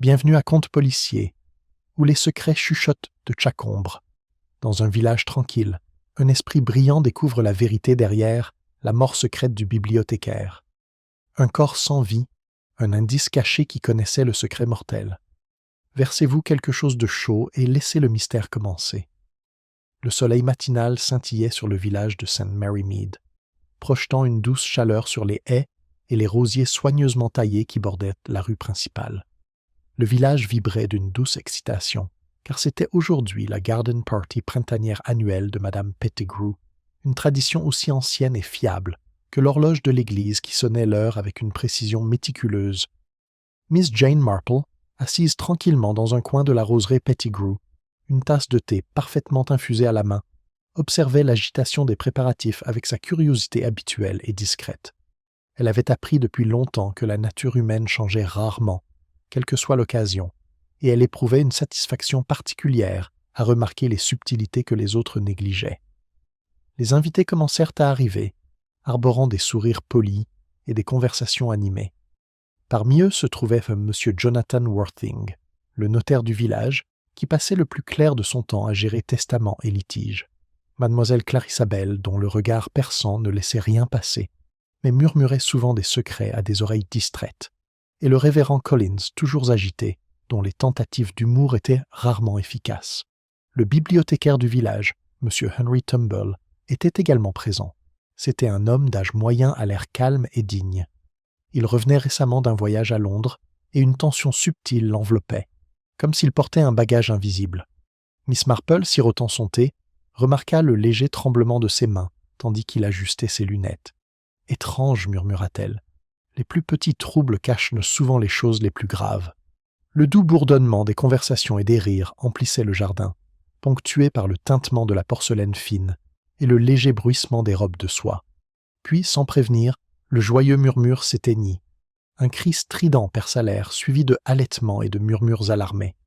Bienvenue à Conte policier, où les secrets chuchotent de chaque ombre. Dans un village tranquille, un esprit brillant découvre la vérité derrière la mort secrète du bibliothécaire. Un corps sans vie, un indice caché qui connaissait le secret mortel. Versez-vous quelque chose de chaud et laissez le mystère commencer. Le soleil matinal scintillait sur le village de St. Mary Mead, projetant une douce chaleur sur les haies et les rosiers soigneusement taillés qui bordaient la rue principale. Le village vibrait d'une douce excitation, car c'était aujourd'hui la garden party printanière annuelle de Madame Pettigrew, une tradition aussi ancienne et fiable que l'horloge de l'église qui sonnait l'heure avec une précision méticuleuse. Miss Jane Marple, assise tranquillement dans un coin de la roseraie Pettigrew, une tasse de thé parfaitement infusée à la main, observait l'agitation des préparatifs avec sa curiosité habituelle et discrète. Elle avait appris depuis longtemps que la nature humaine changeait rarement, quelle que soit l'occasion, et elle éprouvait une satisfaction particulière à remarquer les subtilités que les autres négligeaient. Les invités commencèrent à arriver, arborant des sourires polis et des conversations animées. Parmi eux se trouvait M. Jonathan Worthing, le notaire du village, qui passait le plus clair de son temps à gérer testaments et litiges. Mademoiselle Clarissa Bell, dont le regard perçant ne laissait rien passer, mais murmurait souvent des secrets à des oreilles distraites, et le révérend Collins, toujours agité, dont les tentatives d'humour étaient rarement efficaces. Le bibliothécaire du village, M. Henry Tumble, était également présent. C'était un homme d'âge moyen à l'air calme et digne. Il revenait récemment d'un voyage à Londres, et une tension subtile l'enveloppait, comme s'il portait un bagage invisible. Miss Marple, sirotant son thé, remarqua le léger tremblement de ses mains, tandis qu'il ajustait ses lunettes. « Étrange, murmura-t-elle. Les plus petits troubles cachent souvent les choses les plus graves. » Le doux bourdonnement des conversations et des rires emplissait le jardin, ponctué par le tintement de la porcelaine fine et le léger bruissement des robes de soie. Puis, sans prévenir, le joyeux murmure s'éteignit. Un cri strident perça l'air, suivi de halètements et de murmures alarmés.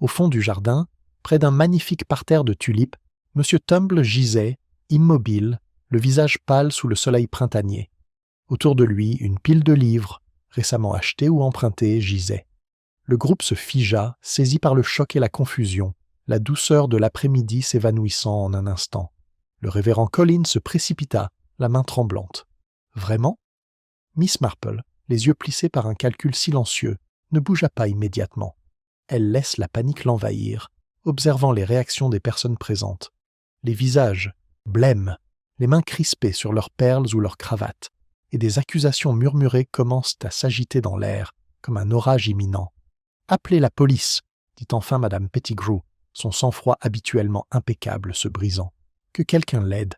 Au fond du jardin, près d'un magnifique parterre de tulipes, M. Tumble gisait, immobile, le visage pâle sous le soleil printanier. Autour de lui, une pile de livres, récemment achetés ou empruntés, gisait. Le groupe se figea, saisi par le choc et la confusion, la douceur de l'après-midi s'évanouissant en un instant. Le révérend Collins se précipita, la main tremblante. « Vraiment ?» Miss Marple, les yeux plissés par un calcul silencieux, ne bougea pas immédiatement. Elle laisse la panique l'envahir, observant les réactions des personnes présentes. Les visages, blêmes, les mains crispées sur leurs perles ou leurs cravates, et des accusations murmurées commencent à s'agiter dans l'air, comme un orage imminent. « Appelez la police !» dit enfin Madame Pettigrew, son sang-froid habituellement impeccable se brisant. « Que quelqu'un l'aide !»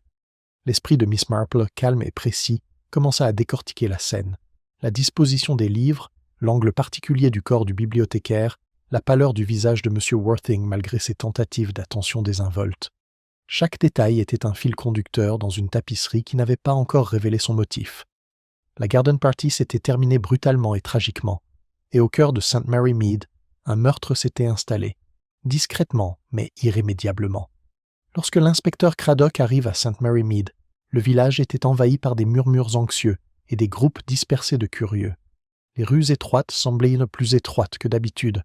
L'esprit de Miss Marple, calme et précis, commença à décortiquer la scène. La disposition des livres, l'angle particulier du corps du bibliothécaire, la pâleur du visage de M. Worthing malgré ses tentatives d'attention désinvolte. Chaque détail était un fil conducteur dans une tapisserie qui n'avait pas encore révélé son motif. La garden party s'était terminée brutalement et tragiquement, et au cœur de St. Mary Mead, un meurtre s'était installé, discrètement mais irrémédiablement. Lorsque l'inspecteur Craddock arrive à St. Mary Mead, le village était envahi par des murmures anxieux et des groupes dispersés de curieux. Les rues étroites semblaient plus étroites que d'habitude,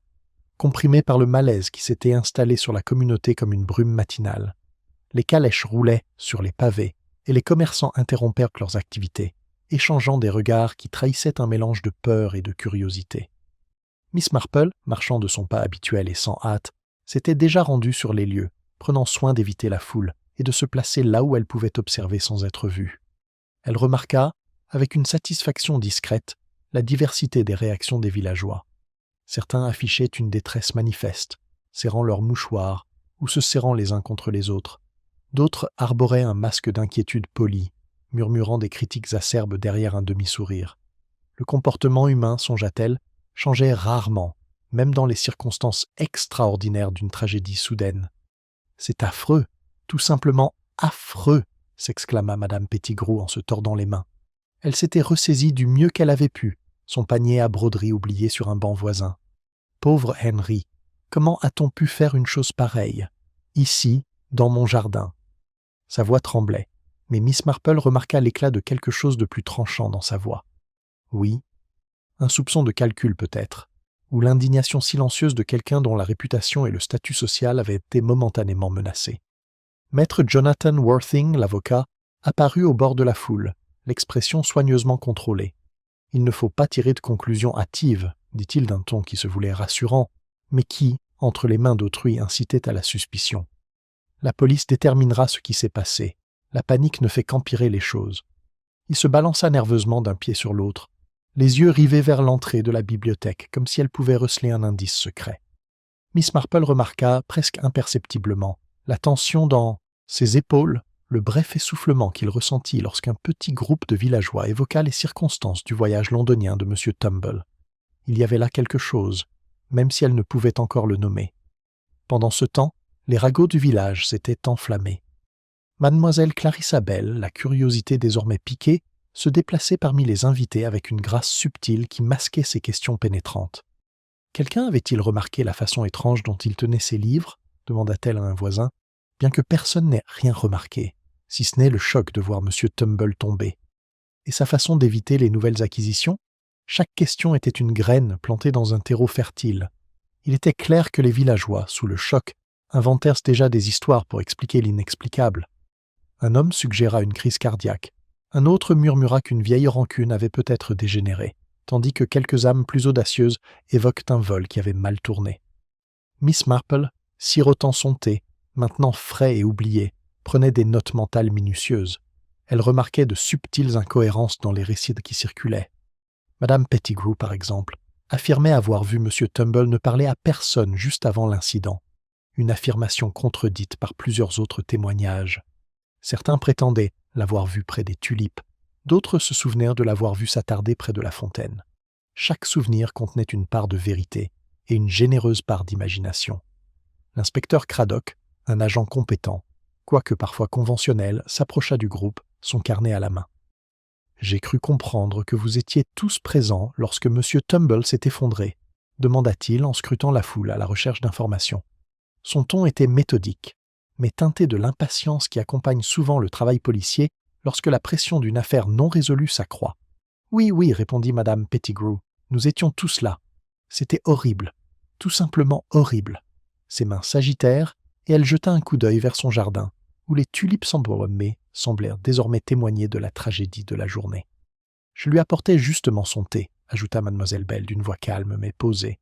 comprimées par le malaise qui s'était installé sur la communauté comme une brume matinale. Les calèches roulaient sur les pavés et les commerçants interrompèrent leurs activités, échangeant des regards qui trahissaient un mélange de peur et de curiosité. Miss Marple, marchant de son pas habituel et sans hâte, s'était déjà rendue sur les lieux, prenant soin d'éviter la foule et de se placer là où elle pouvait observer sans être vue. Elle remarqua, avec une satisfaction discrète, la diversité des réactions des villageois. Certains affichaient une détresse manifeste, serrant leurs mouchoirs ou se serrant les uns contre les autres. D'autres arboraient un masque d'inquiétude polie, murmurant des critiques acerbes derrière un demi-sourire. Le comportement humain, songea-t-elle, changeait rarement, même dans les circonstances extraordinaires d'une tragédie soudaine. « C'est affreux, tout simplement affreux !» s'exclama Madame Pettigrew en se tordant les mains. Elle s'était ressaisie du mieux qu'elle avait pu, son panier à broderie oublié sur un banc voisin. « Pauvre Henry, comment a-t-on pu faire une chose pareille, ici, dans mon jardin ?» Sa voix tremblait, mais Miss Marple remarqua l'éclat de quelque chose de plus tranchant dans sa voix. « Oui, un soupçon de calcul peut-être, ou l'indignation silencieuse de quelqu'un dont la réputation et le statut social avaient été momentanément menacés. Maître Jonathan Worthing, l'avocat, apparut au bord de la foule, l'expression soigneusement contrôlée. « Il ne faut pas tirer de conclusions hâtives », dit-il d'un ton qui se voulait rassurant, mais qui, entre les mains d'autrui, incitait à la suspicion. « La police déterminera ce qui s'est passé. La panique ne fait qu'empirer les choses. » Il se balança nerveusement d'un pied sur l'autre, les yeux rivés vers l'entrée de la bibliothèque, comme si elle pouvait receler un indice secret. Miss Marple remarqua, presque imperceptiblement, la tension dans ses épaules, le bref essoufflement qu'il ressentit lorsqu'un petit groupe de villageois évoqua les circonstances du voyage londonien de M. Tumble. Il y avait là quelque chose, même si elle ne pouvait encore le nommer. Pendant ce temps, les ragots du village s'étaient enflammés. Mademoiselle Clarissa Bell, la curiosité désormais piquée, se déplaçait parmi les invités avec une grâce subtile qui masquait ses questions pénétrantes. « Quelqu'un avait-il remarqué la façon étrange dont il tenait ses livres » demanda-t-elle à un voisin, bien que personne n'ait rien remarqué, si ce n'est le choc de voir M. Tumble tomber. Et sa façon d'éviter les nouvelles acquisitions? Chaque question était une graine plantée dans un terreau fertile. Il était clair que les villageois, sous le choc, inventèrent déjà des histoires pour expliquer l'inexplicable. Un homme suggéra une crise cardiaque. Un autre murmura qu'une vieille rancune avait peut-être dégénéré, tandis que quelques âmes plus audacieuses évoquent un vol qui avait mal tourné. Miss Marple, sirotant son thé, maintenant frais et oublié, prenait des notes mentales minutieuses. Elle remarquait de subtiles incohérences dans les récits qui circulaient. Madame Pettigrew, par exemple, affirmait avoir vu M. Tumble ne parler à personne juste avant l'incident, une affirmation contredite par plusieurs autres témoignages. Certains prétendaient l'avoir vu près des tulipes, d'autres se souvenèrent de l'avoir vu s'attarder près de la fontaine. Chaque souvenir contenait une part de vérité et une généreuse part d'imagination. L'inspecteur Craddock, un agent compétent, quoique parfois conventionnel, s'approcha du groupe, son carnet à la main. « J'ai cru comprendre que vous étiez tous présents lorsque M. Tumble s'est effondré », demanda-t-il en scrutant la foule à la recherche d'informations. Son ton était méthodique, mais teinté de l'impatience qui accompagne souvent le travail policier lorsque la pression d'une affaire non résolue s'accroît. « Oui, oui, répondit Madame Pettigrew, nous étions tous là. C'était horrible, tout simplement horrible. » Ses mains s'agitèrent et elle jeta un coup d'œil vers son jardin, où les tulipes embaumées semblèrent désormais témoigner de la tragédie de la journée. « Je lui apportais justement son thé, » ajouta Mademoiselle Bell d'une voix calme mais posée.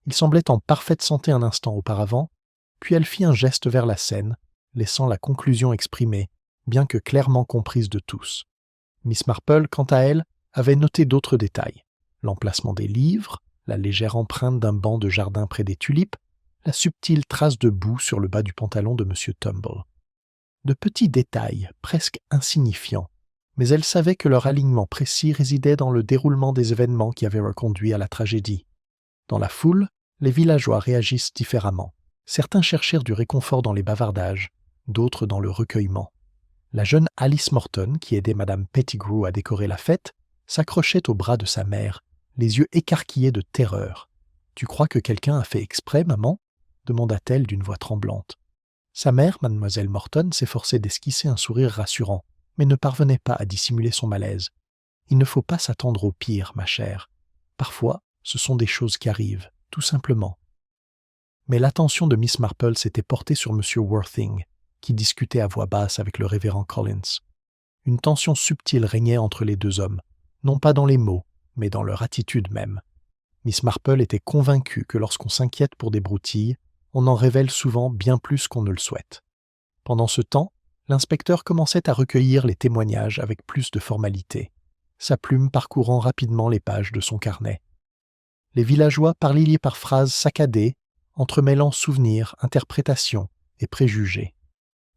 Il semblait en parfaite santé un instant auparavant, puis elle fit un geste vers la scène, laissant la conclusion exprimée, bien que clairement comprise de tous. Miss Marple, quant à elle, avait noté d'autres détails. L'emplacement des livres, la légère empreinte d'un banc de jardin près des tulipes, la subtile trace de boue sur le bas du pantalon de M. Tumble. De petits détails, presque insignifiants, mais elle savait que leur alignement précis résidait dans le déroulement des événements qui avaient reconduit à la tragédie. Dans la foule, les villageois réagissent différemment. Certains cherchèrent du réconfort dans les bavardages, d'autres dans le recueillement. La jeune Alice Morton, qui aidait Madame Pettigrew à décorer la fête, s'accrochait au bras de sa mère, les yeux écarquillés de terreur. « Tu crois que quelqu'un a fait exprès, maman » demanda-t-elle d'une voix tremblante. Sa mère, Mademoiselle Morton, s'efforçait d'esquisser un sourire rassurant, mais ne parvenait pas à dissimuler son malaise. « Il ne faut pas s'attendre au pire, ma chère. Parfois, ce sont des choses qui arrivent, tout simplement. » Mais l'attention de Miss Marple s'était portée sur M. Worthing, qui discutait à voix basse avec le révérend Collins. Une tension subtile régnait entre les deux hommes, non pas dans les mots, mais dans leur attitude même. Miss Marple était convaincue que lorsqu'on s'inquiète pour des broutilles, on en révèle souvent bien plus qu'on ne le souhaite. Pendant ce temps, l'inspecteur commençait à recueillir les témoignages avec plus de formalité, sa plume parcourant rapidement les pages de son carnet. Les villageois parlaient par phrases saccadées, entremêlant souvenirs, interprétations et préjugés.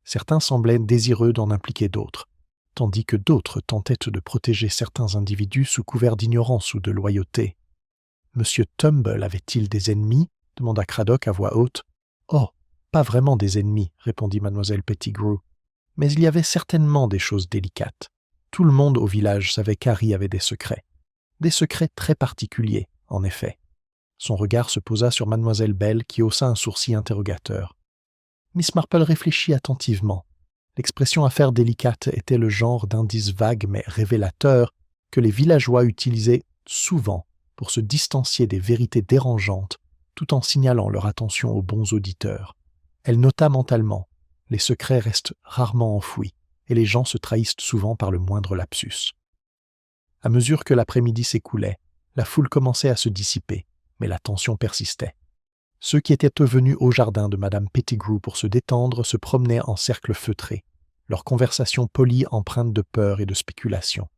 Certains semblaient désireux d'en impliquer d'autres, tandis que d'autres tentaient de protéger certains individus sous couvert d'ignorance ou de loyauté. « Monsieur Tumble avait-il des ennemis » demanda Craddock à voix haute. « Oh, pas vraiment des ennemis, » répondit Mademoiselle Pettigrew. « Mais il y avait certainement des choses délicates. Tout le monde au village savait qu'Harry avait des secrets. Des secrets très particuliers, en effet. » Son regard se posa sur Mademoiselle Bell qui haussa un sourcil interrogateur. Miss Marple réfléchit attentivement. L'expression « affaire délicate » était le genre d'indice vague mais révélateur que les villageois utilisaient souvent pour se distancier des vérités dérangeantes tout en signalant leur attention aux bons auditeurs. Elle nota mentalement: les secrets restent rarement enfouis et les gens se trahissent souvent par le moindre lapsus. À mesure que l'après-midi s'écoulait, la foule commençait à se dissiper, mais la tension persistait. Ceux qui étaient venus au jardin de Madame Pettigrew pour se détendre se promenaient en cercle feutré, leur conversation polie empreinte de peur et de spéculation.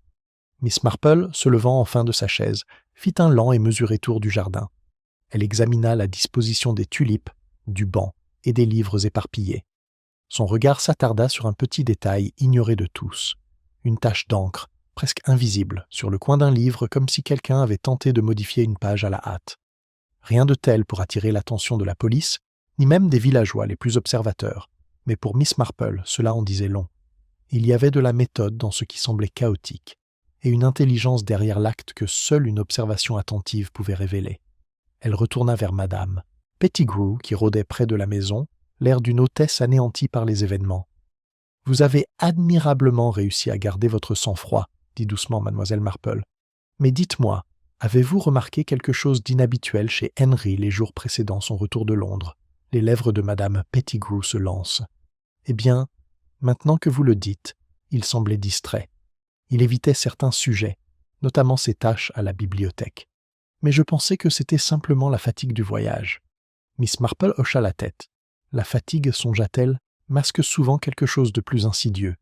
Miss Marple, se levant enfin de sa chaise, fit un lent et mesuré tour du jardin. Elle examina la disposition des tulipes, du banc et des livres éparpillés. Son regard s'attarda sur un petit détail ignoré de tous, une tache d'encre, presque invisible, sur le coin d'un livre comme si quelqu'un avait tenté de modifier une page à la hâte. Rien de tel pour attirer l'attention de la police, ni même des villageois les plus observateurs, mais pour Miss Marple, cela en disait long. Il y avait de la méthode dans ce qui semblait chaotique, et une intelligence derrière l'acte que seule une observation attentive pouvait révéler. Elle retourna vers Madame Pettigrew, qui rôdait près de la maison, l'air d'une hôtesse anéantie par les événements. « Vous avez admirablement réussi à garder votre sang-froid, » dit doucement Mademoiselle Marple. « Mais dites-moi, avez-vous remarqué quelque chose d'inhabituel chez Henry les jours précédant son retour de Londres ?» Les lèvres de Madame Pettigrew se lancent. « Eh bien, maintenant que vous le dites, il semblait distrait. Il évitait certains sujets, notamment ses tâches à la bibliothèque. Mais je pensais que c'était simplement la fatigue du voyage. » Miss Marple hocha la tête. La fatigue, songea-t-elle, masque souvent quelque chose de plus insidieux.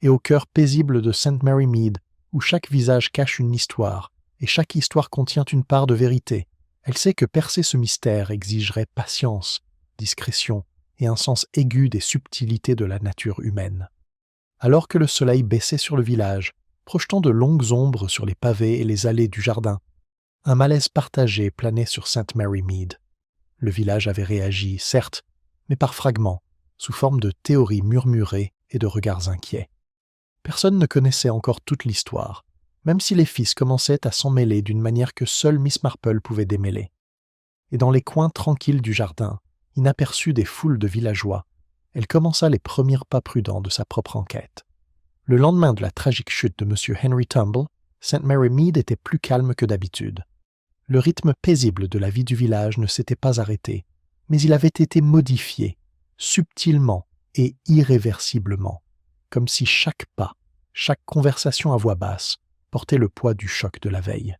Et au cœur paisible de St. Mary Mead, où chaque visage cache une histoire, et chaque histoire contient une part de vérité, elle sait que percer ce mystère exigerait patience, discrétion et un sens aigu des subtilités de la nature humaine. Alors que le soleil baissait sur le village, projetant de longues ombres sur les pavés et les allées du jardin, un malaise partagé planait sur St. Mary Mead. Le village avait réagi, certes, mais par fragments, sous forme de théories murmurées et de regards inquiets. Personne ne connaissait encore toute l'histoire, même si les fils commençaient à s'en mêler d'une manière que seule Miss Marple pouvait démêler. Et dans les coins tranquilles du jardin, inaperçue des foules de villageois, elle commença les premiers pas prudents de sa propre enquête. Le lendemain de la tragique chute de M. Henry Tumble, St. Mary Mead était plus calme que d'habitude. Le rythme paisible de la vie du village ne s'était pas arrêté, mais il avait été modifié, subtilement et irréversiblement, comme si chaque pas, chaque conversation à voix basse, portait le poids du choc de la veille.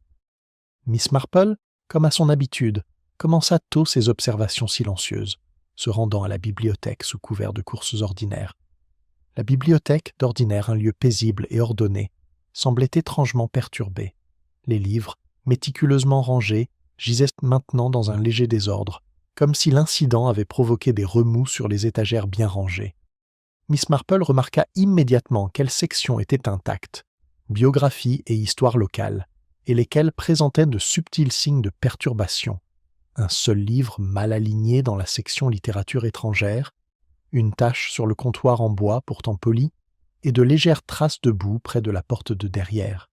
Miss Marple, comme à son habitude, commença tôt ses observations silencieuses, se rendant à la bibliothèque sous couvert de courses ordinaires. La bibliothèque, d'ordinaire un lieu paisible et ordonné, semblait étrangement perturbée. Les livres, méticuleusement rangés, gisaient maintenant dans un léger désordre, comme si l'incident avait provoqué des remous sur les étagères bien rangées. Miss Marple remarqua immédiatement quelles sections étaient intactes, biographie et histoire locale, et lesquelles présentaient de subtils signes de perturbation. Un seul livre mal aligné dans la section littérature étrangère, une tache sur le comptoir en bois pourtant poli, et de légères traces de boue près de la porte de derrière.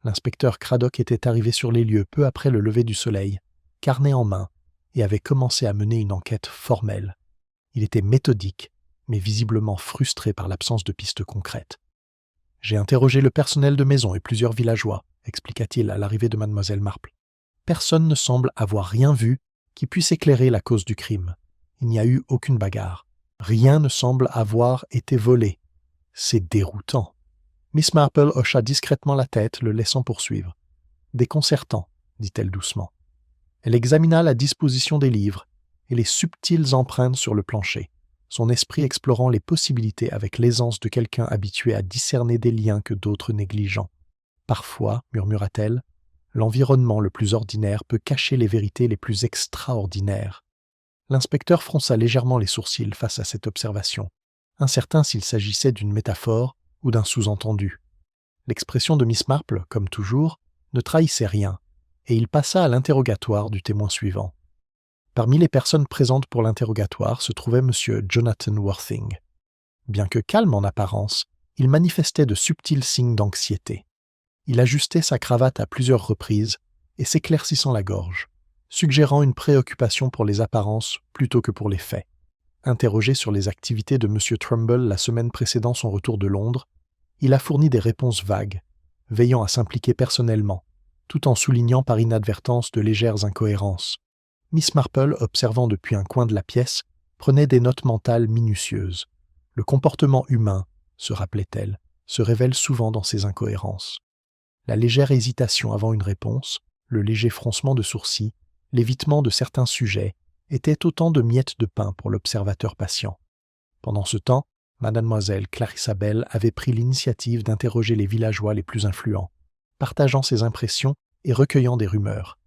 L'inspecteur Craddock était arrivé sur les lieux peu après le lever du soleil, carnet en main, et avait commencé à mener une enquête formelle. Il était méthodique, mais visiblement frustré par l'absence de pistes concrètes. « J'ai interrogé le personnel de maison et plusieurs villageois, » expliqua-t-il à l'arrivée de Mademoiselle Marple. « Personne ne semble avoir rien vu qui puisse éclairer la cause du crime. Il n'y a eu aucune bagarre. Rien ne semble avoir été volé. C'est déroutant. » Miss Marple hocha discrètement la tête, le laissant poursuivre. « Déconcertant, » dit-elle doucement. Elle examina la disposition des livres et les subtiles empreintes sur le plancher, son esprit explorant les possibilités avec l'aisance de quelqu'un habitué à discerner des liens que d'autres négligents. « Parfois, murmura-t-elle, l'environnement le plus ordinaire peut cacher les vérités les plus extraordinaires. » L'inspecteur fronça légèrement les sourcils face à cette observation, incertain s'il s'agissait d'une métaphore ou d'un sous-entendu. L'expression de Miss Marple, comme toujours, ne trahissait rien, et il passa à l'interrogatoire du témoin suivant. Parmi les personnes présentes pour l'interrogatoire se trouvait M. Jonathan Worthing. Bien que calme en apparence, il manifestait de subtils signes d'anxiété. Il ajustait sa cravate à plusieurs reprises et s'éclaircissant la gorge, suggérant une préoccupation pour les apparences plutôt que pour les faits. Interrogé sur les activités de M. Trumbull la semaine précédant son retour de Londres, il a fourni des réponses vagues, veillant à s'impliquer personnellement, tout en soulignant par inadvertance de légères incohérences. Miss Marple, observant depuis un coin de la pièce, prenait des notes mentales minutieuses. Le comportement humain, se rappelait-elle, se révèle souvent dans ces incohérences. La légère hésitation avant une réponse, le léger froncement de sourcils, l'évitement de certains sujets, étaient autant de miettes de pain pour l'observateur patient. Pendant ce temps, Mademoiselle Clarissa Bell avait pris l'initiative d'interroger les villageois les plus influents, partageant ses impressions et recueillant des rumeurs.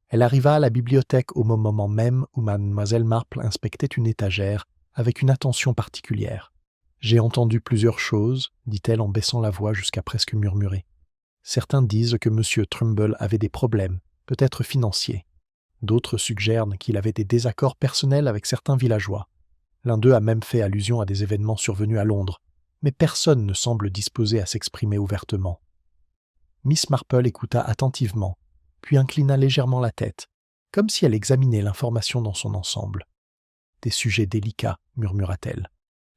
Elle arriva à la bibliothèque au moment même où Mademoiselle Marple inspectait une étagère avec une attention particulière. « J'ai entendu plusieurs choses, dit-elle en baissant la voix jusqu'à presque murmurer. Certains disent que M. Trumbull avait des problèmes, peut-être financiers. D'autres suggèrent qu'il avait des désaccords personnels avec certains villageois. L'un d'eux a même fait allusion à des événements survenus à Londres, mais personne ne semble disposé à s'exprimer ouvertement. » Miss Marple écouta attentivement, puis inclina légèrement la tête, comme si elle examinait l'information dans son ensemble. « Des sujets délicats, murmura-t-elle.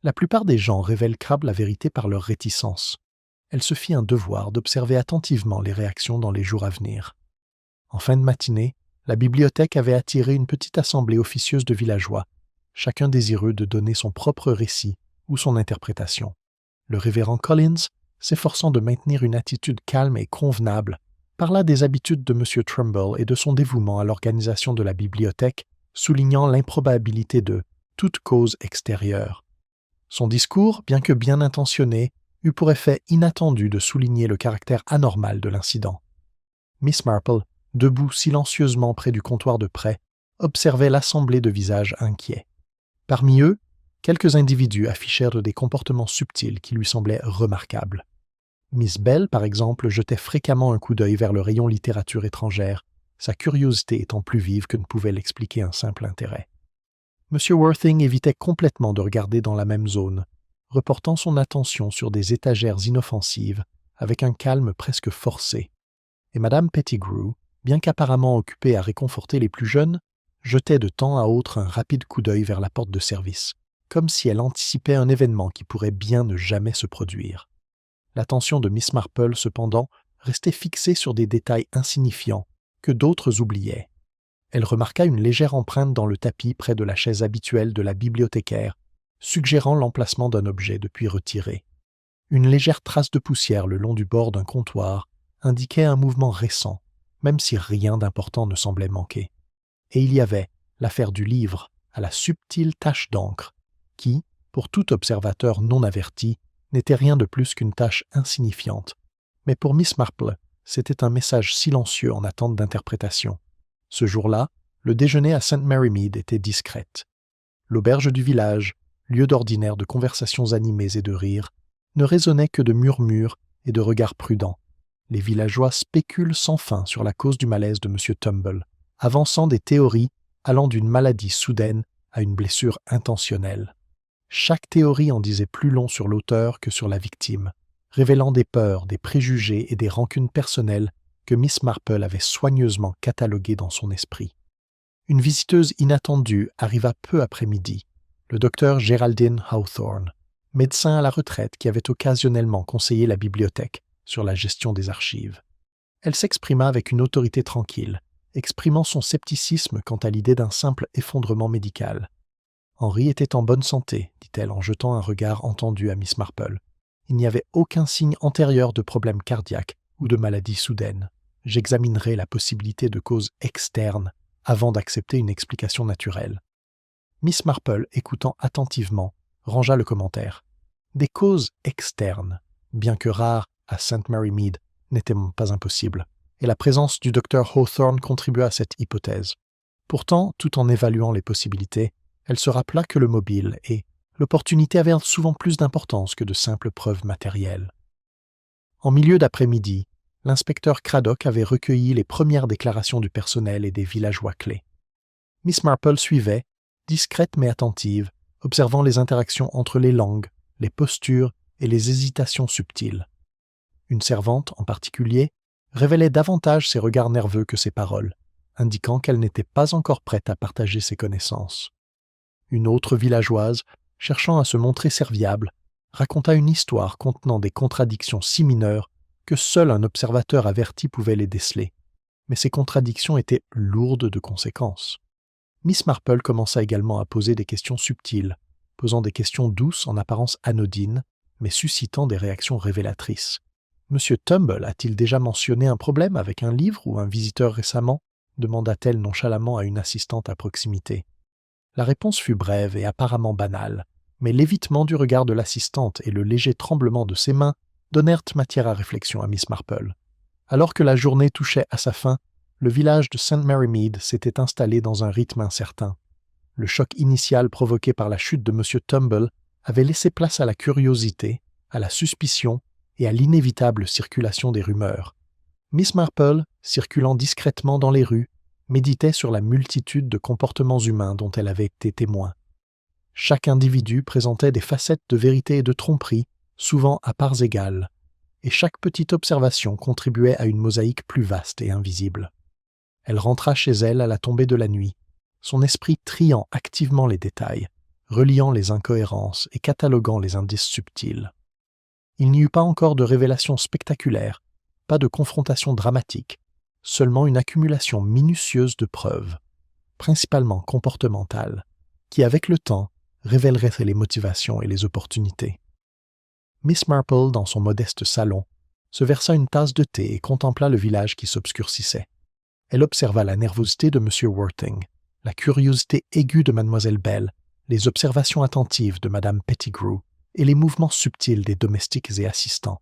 La plupart des gens révèlent la vérité par leur réticence. Elle se fit un devoir d'observer attentivement les réactions dans les jours à venir. En fin de matinée, la bibliothèque avait attiré une petite assemblée officieuse de villageois, chacun désireux de donner son propre récit ou son interprétation. Le révérend Collins, s'efforçant de maintenir une attitude calme et convenable, parla des habitudes de M. Trumbull et de son dévouement à l'organisation de la bibliothèque, soulignant l'improbabilité de toute cause extérieure. Son discours, bien que bien intentionné, eut pour effet inattendu de souligner le caractère anormal de l'incident. Miss Marple, debout silencieusement près du comptoir de prêt, observait l'assemblée de visages inquiets. Parmi eux, quelques individus affichèrent des comportements subtils qui lui semblaient remarquables. Miss Bell, par exemple, jetait fréquemment un coup d'œil vers le rayon littérature étrangère, sa curiosité étant plus vive que ne pouvait l'expliquer un simple intérêt. M. Worthing évitait complètement de regarder dans la même zone, reportant son attention sur des étagères inoffensives avec un calme presque forcé. Et Madame Pettigrew, bien qu'apparemment occupée à réconforter les plus jeunes, jetait de temps à autre un rapide coup d'œil vers la porte de service, comme si elle anticipait un événement qui pourrait bien ne jamais se produire. L'attention de Miss Marple, cependant, restait fixée sur des détails insignifiants que d'autres oubliaient. Elle remarqua une légère empreinte dans le tapis près de la chaise habituelle de la bibliothécaire, suggérant l'emplacement d'un objet depuis retiré. Une légère trace de poussière le long du bord d'un comptoir indiquait un mouvement récent, même si rien d'important ne semblait manquer. Et il y avait l'affaire du livre à la subtile tache d'encre, qui, pour tout observateur non averti, n'était rien de plus qu'une tache insignifiante. Mais pour Miss Marple, c'était un message silencieux en attente d'interprétation. Ce jour-là, le déjeuner à St. Mary Mead était discrète. L'auberge du village, lieu d'ordinaire de conversations animées et de rires, ne résonnait que de murmures et de regards prudents. Les villageois spéculent sans fin sur la cause du malaise de M. Trumbull, avançant des théories allant d'une maladie soudaine à une blessure intentionnelle. Chaque théorie en disait plus long sur l'auteur que sur la victime, révélant des peurs, des préjugés et des rancunes personnelles que Miss Marple avait soigneusement cataloguées dans son esprit. Une visiteuse inattendue arriva peu après midi, le docteur Geraldine Hawthorne, médecin à la retraite qui avait occasionnellement conseillé la bibliothèque sur la gestion des archives. Elle s'exprima avec une autorité tranquille, exprimant son scepticisme quant à l'idée d'un simple effondrement médical. « Henry était en bonne santé, dit-elle en jetant un regard entendu à Miss Marple. Il n'y avait aucun signe antérieur de problème cardiaque ou de maladie soudaine. J'examinerai la possibilité de causes externes avant d'accepter une explication naturelle. » Miss Marple, écoutant attentivement, rangea le commentaire. Des causes externes, bien que rares à St. Mary Mead, n'étaient pas impossibles, et la présence du docteur Hawthorne contribua à cette hypothèse. Pourtant, tout en évaluant les possibilités, elle se rappela que le mobile et l'opportunité avaient souvent plus d'importance que de simples preuves matérielles. En milieu d'après-midi, l'inspecteur Craddock avait recueilli les premières déclarations du personnel et des villageois clés. Miss Marple suivait, discrète mais attentive, observant les interactions entre les langues, les postures et les hésitations subtiles. Une servante, en particulier, révélait davantage ses regards nerveux que ses paroles, indiquant qu'elle n'était pas encore prête à partager ses connaissances. Une autre villageoise, cherchant à se montrer serviable, raconta une histoire contenant des contradictions si mineures que seul un observateur averti pouvait les déceler, mais ces contradictions étaient lourdes de conséquences. Miss Marple commença également à poser des questions subtiles, posant des questions douces en apparence anodines, mais suscitant des réactions révélatrices. « Monsieur Tumble a-t-il déjà mentionné un problème avec un livre ou un visiteur récemment ?» demanda-t-elle nonchalamment à une assistante à proximité. La réponse fut brève et apparemment banale, mais l'évitement du regard de l'assistante et le léger tremblement de ses mains donnèrent matière à réflexion à Miss Marple. Alors que la journée touchait à sa fin, le village de St. Mary Mead s'était installé dans un rythme incertain. Le choc initial provoqué par la chute de M. Tumble avait laissé place à la curiosité, à la suspicion et à l'inévitable circulation des rumeurs. Miss Marple, circulant discrètement dans les rues, méditait sur la multitude de comportements humains dont elle avait été témoin. Chaque individu présentait des facettes de vérité et de tromperie, souvent à parts égales, et chaque petite observation contribuait à une mosaïque plus vaste et invisible. Elle rentra chez elle à la tombée de la nuit, son esprit triant activement les détails, reliant les incohérences et cataloguant les indices subtils. Il n'y eut pas encore de révélations spectaculaires, pas de confrontation dramatique, seulement une accumulation minutieuse de preuves, principalement comportementales, qui, avec le temps, révéleraient les motivations et les opportunités. Miss Marple, dans son modeste salon, se versa une tasse de thé et contempla le village qui s'obscurcissait. Elle observa la nervosité de M. Worthing, la curiosité aiguë de Mlle Bell, les observations attentives de Mme Pettigrew et les mouvements subtils des domestiques et assistants.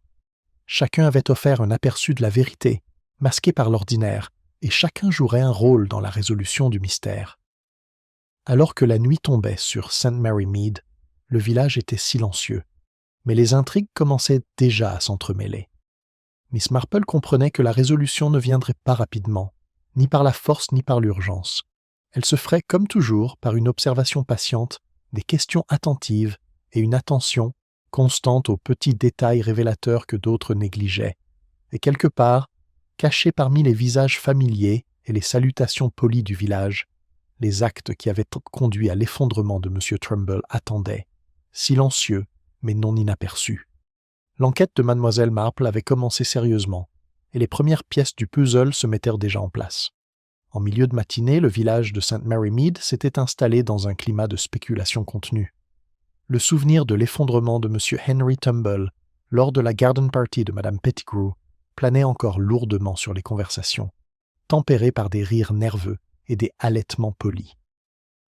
Chacun avait offert un aperçu de la vérité, masqué par l'ordinaire, et chacun jouerait un rôle dans la résolution du mystère. Alors que la nuit tombait sur St. Mary Mead, le village était silencieux, mais les intrigues commençaient déjà à s'entremêler. Miss Marple comprenait que la résolution ne viendrait pas rapidement, ni par la force ni par l'urgence. Elle se ferait, comme toujours, par une observation patiente, des questions attentives et une attention constante aux petits détails révélateurs que d'autres négligeaient, et quelque part, cachés parmi les visages familiers et les salutations polies du village, les actes qui avaient conduit à l'effondrement de M. Trumbull attendaient, silencieux mais non inaperçus. L'enquête de Mlle Marple avait commencé sérieusement, et les premières pièces du puzzle se mettèrent déjà en place. En milieu de matinée, le village de St. Mary Mead s'était installé dans un climat de spéculation contenue. Le souvenir de l'effondrement de M. Henry Tumble lors de la garden party de Mme Pettigrew planait encore lourdement sur les conversations, tempérées par des rires nerveux et des halètements polis.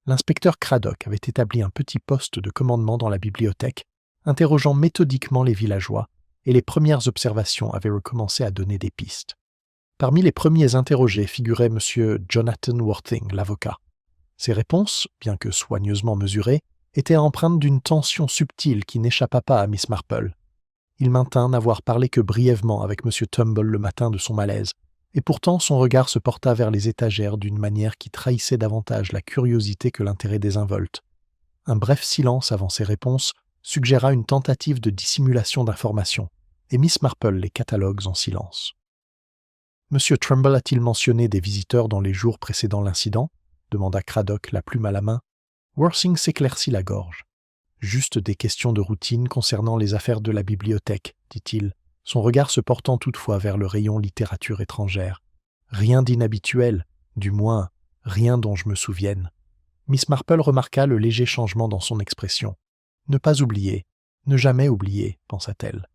L'inspecteur Craddock avait établi un petit poste de commandement dans la bibliothèque, interrogeant méthodiquement les villageois, et les premières observations avaient recommencé à donner des pistes. Parmi les premiers interrogés figurait M. Jonathan Worthing, l'avocat. Ses réponses, bien que soigneusement mesurées, étaient empreintes d'une tension subtile qui n'échappa pas à Miss Marple. Il maintint n'avoir parlé que brièvement avec M. Tumble le matin de son malaise, et pourtant son regard se porta vers les étagères d'une manière qui trahissait davantage la curiosité que l'intérêt désinvolte. Un bref silence avant ses réponses suggéra une tentative de dissimulation d'informations, et Miss Marple les catalogue en silence. « Monsieur Trumbull a-t-il mentionné des visiteurs dans les jours précédant l'incident » demanda Craddock, la plume à la main. Worthing s'éclaircit la gorge. « Juste des questions de routine concernant les affaires de la bibliothèque, dit-il, son regard se portant toutefois vers le rayon littérature étrangère. Rien d'inhabituel, du moins, rien dont je me souvienne. » Miss Marple remarqua le léger changement dans son expression. « Ne pas oublier, ne jamais oublier, pensa-t-elle.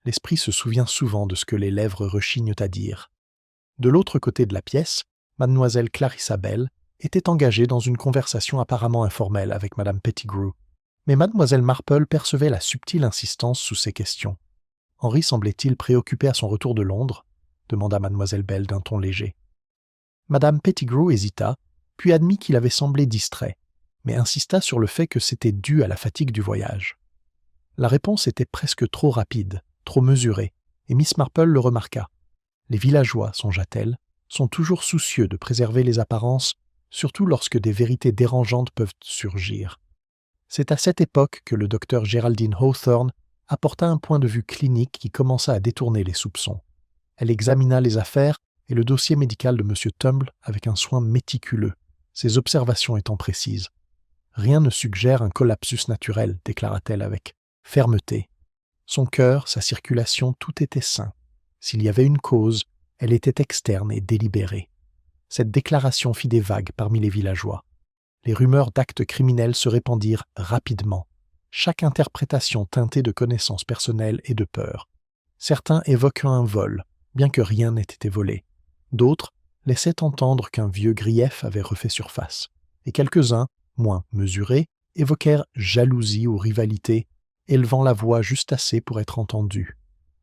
L'esprit se souvient souvent de ce que les lèvres rechignent à dire. » De l'autre côté de la pièce, Mademoiselle Clarissa Bell était engagée dans une conversation apparemment informelle avec Mme Pettigrew, mais Mademoiselle Marple percevait la subtile insistance sous ses questions. « Henry semblait-il préoccupé à son retour de Londres ?» demanda Mademoiselle Bell d'un ton léger. Madame Pettigrew hésita, puis admit qu'il avait semblé distrait, mais insista sur le fait que c'était dû à la fatigue du voyage. La réponse était presque trop rapide, trop mesurée, et Miss Marple le remarqua. Les villageois, songea-t-elle, sont toujours soucieux de préserver les apparences, surtout lorsque des vérités dérangeantes peuvent surgir. C'est à cette époque que le docteur Geraldine Hawthorne apporta un point de vue clinique qui commença à détourner les soupçons. Elle examina les affaires et le dossier médical de M. Tumble avec un soin méticuleux, ses observations étant précises. « Rien ne suggère un collapsus naturel, déclara-t-elle avec fermeté. Son cœur, sa circulation, tout était sain. S'il y avait une cause, Elle était externe et délibérée. Cette déclaration fit des vagues parmi les villageois. Les rumeurs d'actes criminels se répandirent rapidement, chaque interprétation teintée de connaissances personnelles et de peur. Certains évoquaient un vol, bien que rien n'ait été volé. D'autres laissaient entendre qu'un vieux grief avait refait surface. Et quelques-uns, moins mesurés, évoquèrent jalousie ou rivalité, élevant la voix juste assez pour être entendus.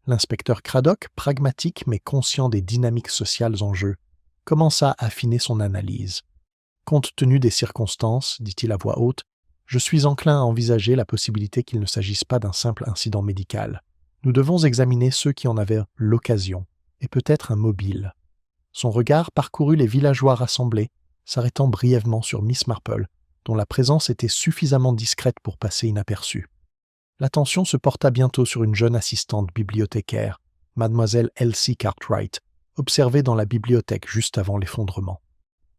L'inspecteur Craddock, pragmatique mais conscient des dynamiques sociales en jeu, commença à affiner son analyse. « Compte tenu des circonstances, dit-il à voix haute, je suis enclin à envisager la possibilité qu'il ne s'agisse pas d'un simple incident médical. Nous devons examiner ceux qui en avaient l'occasion, et peut-être un mobile. » Son regard parcourut les villageois rassemblés, s'arrêtant brièvement sur Miss Marple, dont la présence était suffisamment discrète pour passer inaperçue. L'attention se porta bientôt sur une jeune assistante bibliothécaire, mademoiselle Elsie Cartwright, observée dans la bibliothèque juste avant l'effondrement.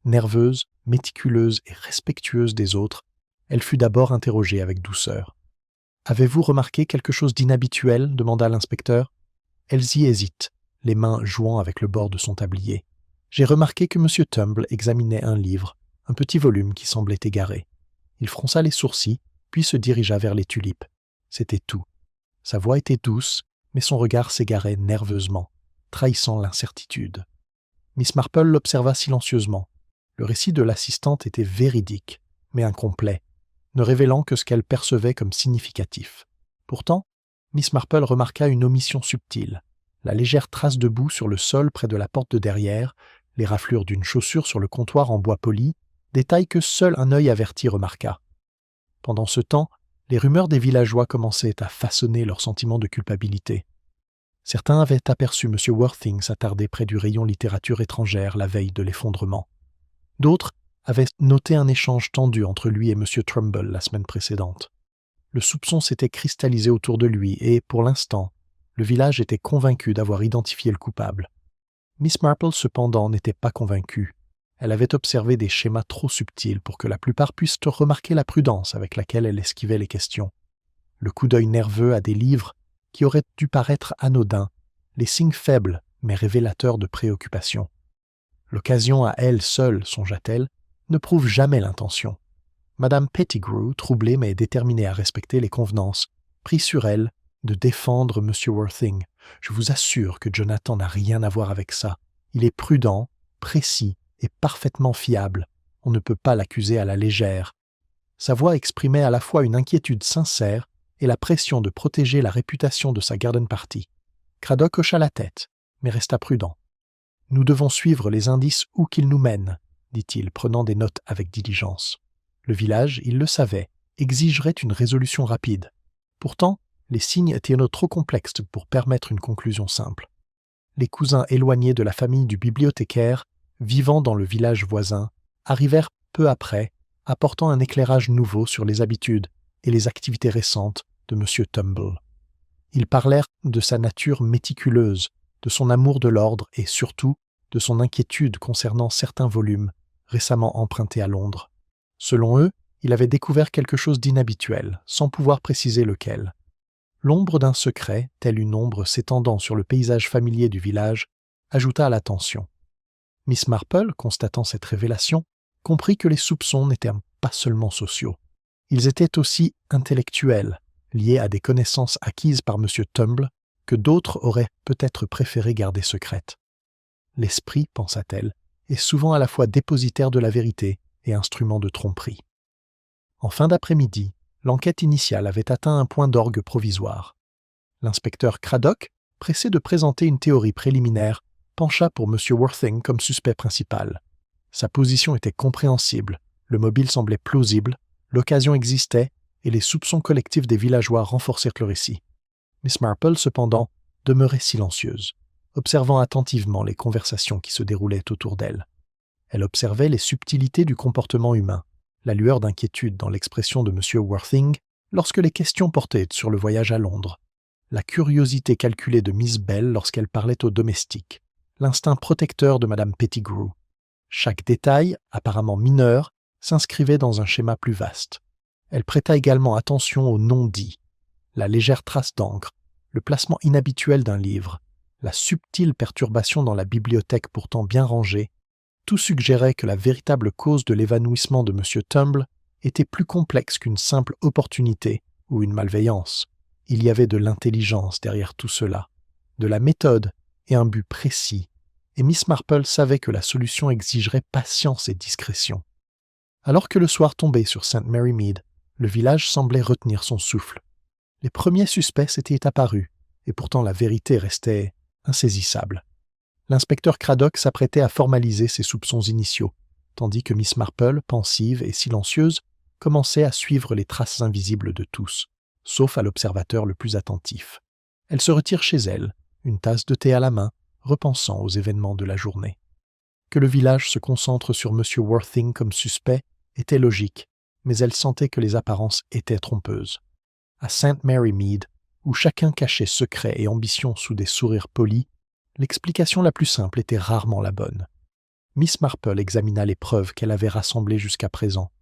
Nerveuse, méticuleuse et respectueuse des autres, elle fut d'abord interrogée avec douceur. « Avez-vous remarqué quelque chose d'inhabituel » demanda l'inspecteur. Elsie hésite, les mains jouant avec le bord de son tablier. « J'ai remarqué que M. Tumble examinait un livre, un petit volume qui semblait égaré. Il fronça les sourcils, puis se dirigea vers les tulipes. C'était tout. Sa voix était douce, mais son regard s'égarait nerveusement, trahissant l'incertitude. Miss Marple l'observa silencieusement. Le récit de l'assistante était véridique, mais incomplet, ne révélant que ce qu'elle percevait comme significatif. Pourtant, Miss Marple remarqua une omission subtile, la légère trace de boue sur le sol près de la porte de derrière, les raflures d'une chaussure sur le comptoir en bois poli, détail que seul un œil averti remarqua. Pendant ce temps, les rumeurs des villageois commençaient à façonner leur sentiment de culpabilité. Certains avaient aperçu M. Worthing s'attarder près du rayon littérature étrangère la veille de l'effondrement. D'autres avaient noté un échange tendu entre lui et M. Trumbull la semaine précédente. Le soupçon s'était cristallisé autour de lui et, pour l'instant, le village était convaincu d'avoir identifié le coupable. Miss Marple, cependant, n'était pas convaincue. Elle avait observé des schémas trop subtils pour que la plupart puissent remarquer la prudence avec laquelle elle esquivait les questions. Le coup d'œil nerveux à des livres qui auraient dû paraître anodins, les signes faibles mais révélateurs de préoccupation. L'occasion à elle seule, songea-t-elle, ne prouve jamais l'intention. Madame Pettigrew, troublée mais déterminée à respecter les convenances, prit sur elle de défendre M. Worthing. « Je vous assure que Jonathan n'a rien à voir avec ça. Il est prudent, précis et parfaitement fiable. On ne peut pas l'accuser à la légère. » Sa voix exprimait à la fois une inquiétude sincère et la pression de protéger la réputation de sa garden party. Craddock hocha la tête, mais resta prudent. « Nous devons suivre les indices où qu'ils nous mènent, » dit-il, prenant des notes avec diligence. Le village, il le savait, exigerait une résolution rapide. Pourtant, les signes étaient trop complexes pour permettre une conclusion simple. Les cousins éloignés de la famille du bibliothécaire, vivant dans le village voisin, arrivèrent peu après, apportant un éclairage nouveau sur les habitudes et les activités récentes de M. Tumble. Ils parlèrent de sa nature méticuleuse, de son amour de l'ordre et surtout de son inquiétude concernant certains volumes récemment empruntés à Londres. Selon eux, il avait découvert quelque chose d'inhabituel, sans pouvoir préciser lequel. L'ombre d'un secret, telle une ombre s'étendant sur le paysage familier du village, ajouta à la tension. Miss Marple, constatant cette révélation, comprit que les soupçons n'étaient pas seulement sociaux. Ils étaient aussi intellectuels, liés à des connaissances acquises par M. Tumble que d'autres auraient peut-être préféré garder secrètes. L'esprit, pensa-t-elle, est souvent à la fois dépositaire de la vérité et instrument de tromperie. En fin d'après-midi, l'enquête initiale avait atteint un point d'orgue provisoire. L'inspecteur Craddock, pressé de présenter une théorie préliminaire, pencha pour M. Worthing comme suspect principal. Sa position était compréhensible, le mobile semblait plausible, l'occasion existait et les soupçons collectifs des villageois renforcèrent le récit. Miss Marple, cependant, demeurait silencieuse, observant attentivement les conversations qui se déroulaient autour d'elle. Elle observait les subtilités du comportement humain, la lueur d'inquiétude dans l'expression de M. Worthing lorsque les questions portaient sur le voyage à Londres, la curiosité calculée de Miss Bell lorsqu'elle parlait aux domestiques, l'instinct protecteur de Madame Pettigrew. Chaque détail, apparemment mineur, s'inscrivait dans un schéma plus vaste. Elle prêta également attention aux non-dits, la légère trace d'encre, le placement inhabituel d'un livre, la subtile perturbation dans la bibliothèque pourtant bien rangée, tout suggérait que la véritable cause de l'évanouissement de M. Tumble était plus complexe qu'une simple opportunité ou une malveillance. Il y avait de l'intelligence derrière tout cela, de la méthode et un but précis, et Miss Marple savait que la solution exigerait patience et discrétion. Alors que le soir tombait sur St. Mary Mead, le village semblait retenir son souffle. Les premiers suspects s'étaient apparus, et pourtant la vérité restait insaisissable. L'inspecteur Craddock s'apprêtait à formaliser ses soupçons initiaux, tandis que Miss Marple, pensive et silencieuse, commençait à suivre les traces invisibles de tous, sauf à l'observateur le plus attentif. Elle se retire chez elle, une tasse de thé à la main, repensant aux événements de la journée. Que le village se concentre sur M. Worthing comme suspect était logique, mais elle sentait que les apparences étaient trompeuses. À St. Mary Mead, où chacun cachait secrets et ambitions sous des sourires polis, l'explication la plus simple était rarement la bonne. Miss Marple examina les preuves qu'elle avait rassemblées jusqu'à présent,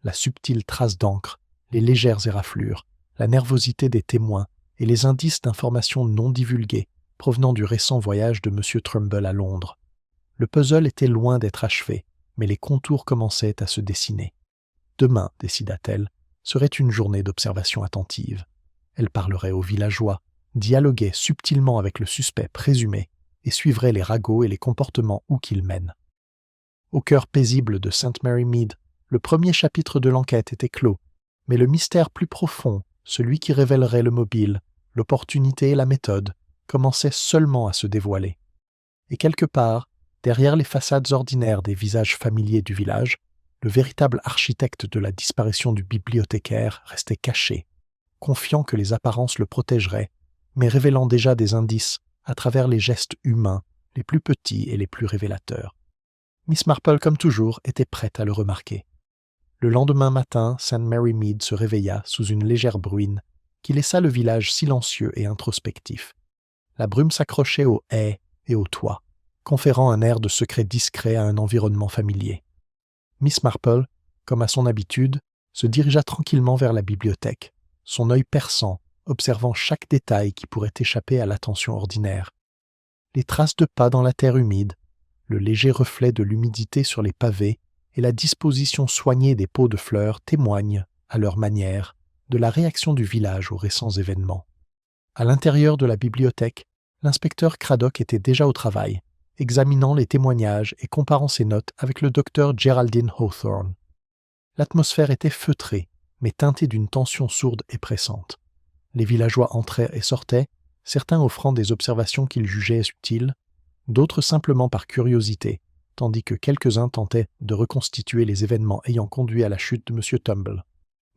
la subtile trace d'encre, les légères éraflures, la nervosité des témoins et les indices d'informations non divulguées provenant du récent voyage de M. Trumbull à Londres. Le puzzle était loin d'être achevé, mais les contours commençaient à se dessiner. Demain, décida-t-elle, serait une journée d'observation attentive. Elle parlerait aux villageois, dialoguait subtilement avec le suspect présumé et suivrait les ragots et les comportements où qu'ils mènent. Au cœur paisible de St. Mary Mead, le premier chapitre de l'enquête était clos, mais le mystère plus profond, celui qui révélerait le mobile, l'opportunité et la méthode, commençait seulement à se dévoiler. Et quelque part, derrière les façades ordinaires des visages familiers du village, le véritable architecte de la disparition du bibliothécaire restait caché, confiant que les apparences le protégeraient, mais révélant déjà des indices à travers les gestes humains les plus petits et les plus révélateurs. Miss Marple, comme toujours, était prête à le remarquer. Le lendemain matin, St. Mary Mead se réveilla sous une légère bruine qui laissa le village silencieux et introspectif. La brume s'accrochait aux haies et aux toits, conférant un air de secret discret à un environnement familier. Miss Marple, comme à son habitude, se dirigea tranquillement vers la bibliothèque, son œil perçant, observant chaque détail qui pourrait échapper à l'attention ordinaire. Les traces de pas dans la terre humide, le léger reflet de l'humidité sur les pavés et la disposition soignée des pots de fleurs témoignent, à leur manière, de la réaction du village aux récents événements. À l'intérieur de la bibliothèque, l'inspecteur Craddock était déjà au travail, examinant les témoignages et comparant ses notes avec le docteur Geraldine Hawthorne. L'atmosphère était feutrée, mais teintée d'une tension sourde et pressante. Les villageois entraient et sortaient, certains offrant des observations qu'ils jugeaient utiles, d'autres simplement par curiosité, tandis que quelques-uns tentaient de reconstituer les événements ayant conduit à la chute de M. Tumble.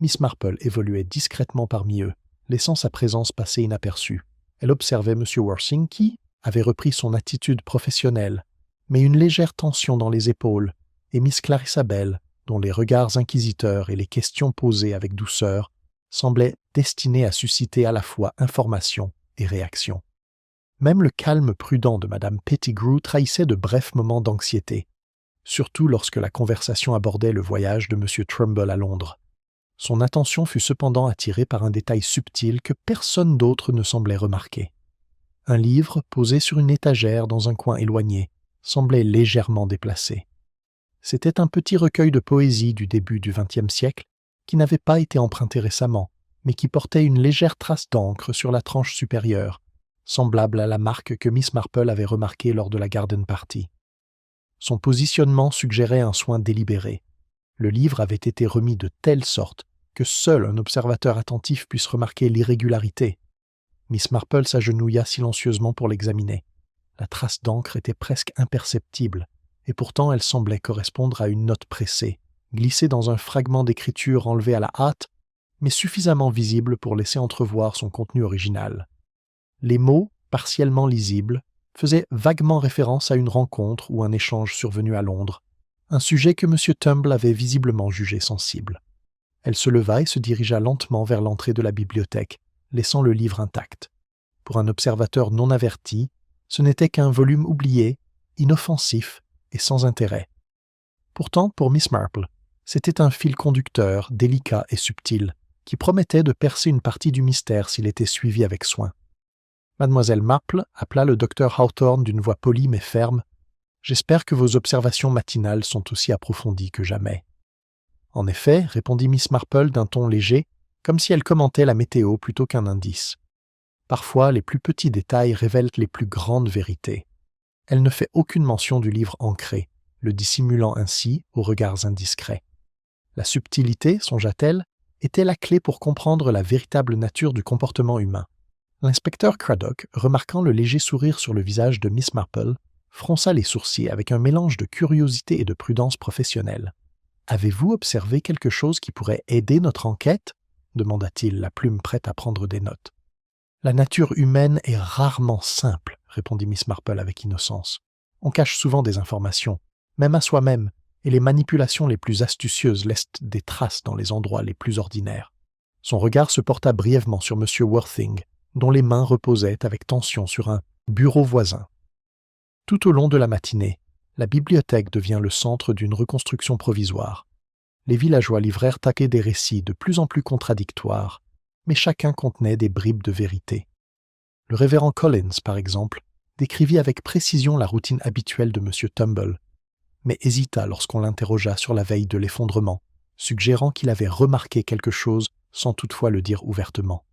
Miss Marple évoluait discrètement parmi eux, laissant sa présence passer inaperçue. Elle observait M. Worthing qui avait repris son attitude professionnelle, mais une légère tension dans les épaules, et Miss Clarissa Bell, dont les regards inquisiteurs et les questions posées avec douceur semblaient destinés à susciter à la fois information et réaction. Même le calme prudent de Mme Pettigrew trahissait de brefs moments d'anxiété, surtout lorsque la conversation abordait le voyage de M. Trumbull à Londres. Son attention fut cependant attirée par un détail subtil que personne d'autre ne semblait remarquer. Un livre, posé sur une étagère dans un coin éloigné, semblait légèrement déplacé. C'était un petit recueil de poésie du début du XXe siècle qui n'avait pas été emprunté récemment, mais qui portait une légère trace d'encre sur la tranche supérieure, semblable à la marque que Miss Marple avait remarquée lors de la garden party. Son positionnement suggérait un soin délibéré. Le livre avait été remis de telle sorte que seul un observateur attentif puisse remarquer l'irrégularité. Miss Marple s'agenouilla silencieusement pour l'examiner. La trace d'encre était presque imperceptible, et pourtant elle semblait correspondre à une note pressée, glissée dans un fragment d'écriture enlevé à la hâte, mais suffisamment visible pour laisser entrevoir son contenu original. Les mots, partiellement lisibles, faisaient vaguement référence à une rencontre ou un échange survenu à Londres, un sujet que M. Tumble avait visiblement jugé sensible. Elle se leva et se dirigea lentement vers l'entrée de la bibliothèque, laissant le livre intact. Pour un observateur non averti, ce n'était qu'un volume oublié, inoffensif et sans intérêt. Pourtant, pour Miss Marple, c'était un fil conducteur délicat et subtil, qui promettait de percer une partie du mystère s'il était suivi avec soin. Mademoiselle Marple appela le docteur Hawthorne d'une voix polie mais ferme. « J'espère que vos observations matinales sont aussi approfondies que jamais. » « En effet, » répondit Miss Marple d'un ton léger, comme si elle commentait la météo plutôt qu'un indice. « Parfois, les plus petits détails révèlent les plus grandes vérités. » Elle ne fait aucune mention du livre ancré, le dissimulant ainsi aux regards indiscrets. La subtilité, songea-t-elle, était la clé pour comprendre la véritable nature du comportement humain. L'inspecteur Craddock, remarquant le léger sourire sur le visage de Miss Marple, fronça les sourcils avec un mélange de curiosité et de prudence professionnelle. « Avez-vous observé quelque chose qui pourrait aider notre enquête ?» demanda-t-il, la plume prête à prendre des notes. « La nature humaine est rarement simple, » répondit Miss Marple avec innocence. « On cache souvent des informations, même à soi-même, et les manipulations les plus astucieuses laissent des traces dans les endroits les plus ordinaires. » Son regard se porta brièvement sur M. Worthing, dont les mains reposaient avec tension sur un bureau voisin. Tout au long de la matinée, la bibliothèque devient le centre d'une reconstruction provisoire. Les villageois livrèrent à des récits de plus en plus contradictoires, mais chacun contenait des bribes de vérité. Le révérend Collins, par exemple, décrivit avec précision la routine habituelle de M. Tumble, mais hésita lorsqu'on l'interrogea sur la veille de l'effondrement, suggérant qu'il avait remarqué quelque chose sans toutefois le dire ouvertement.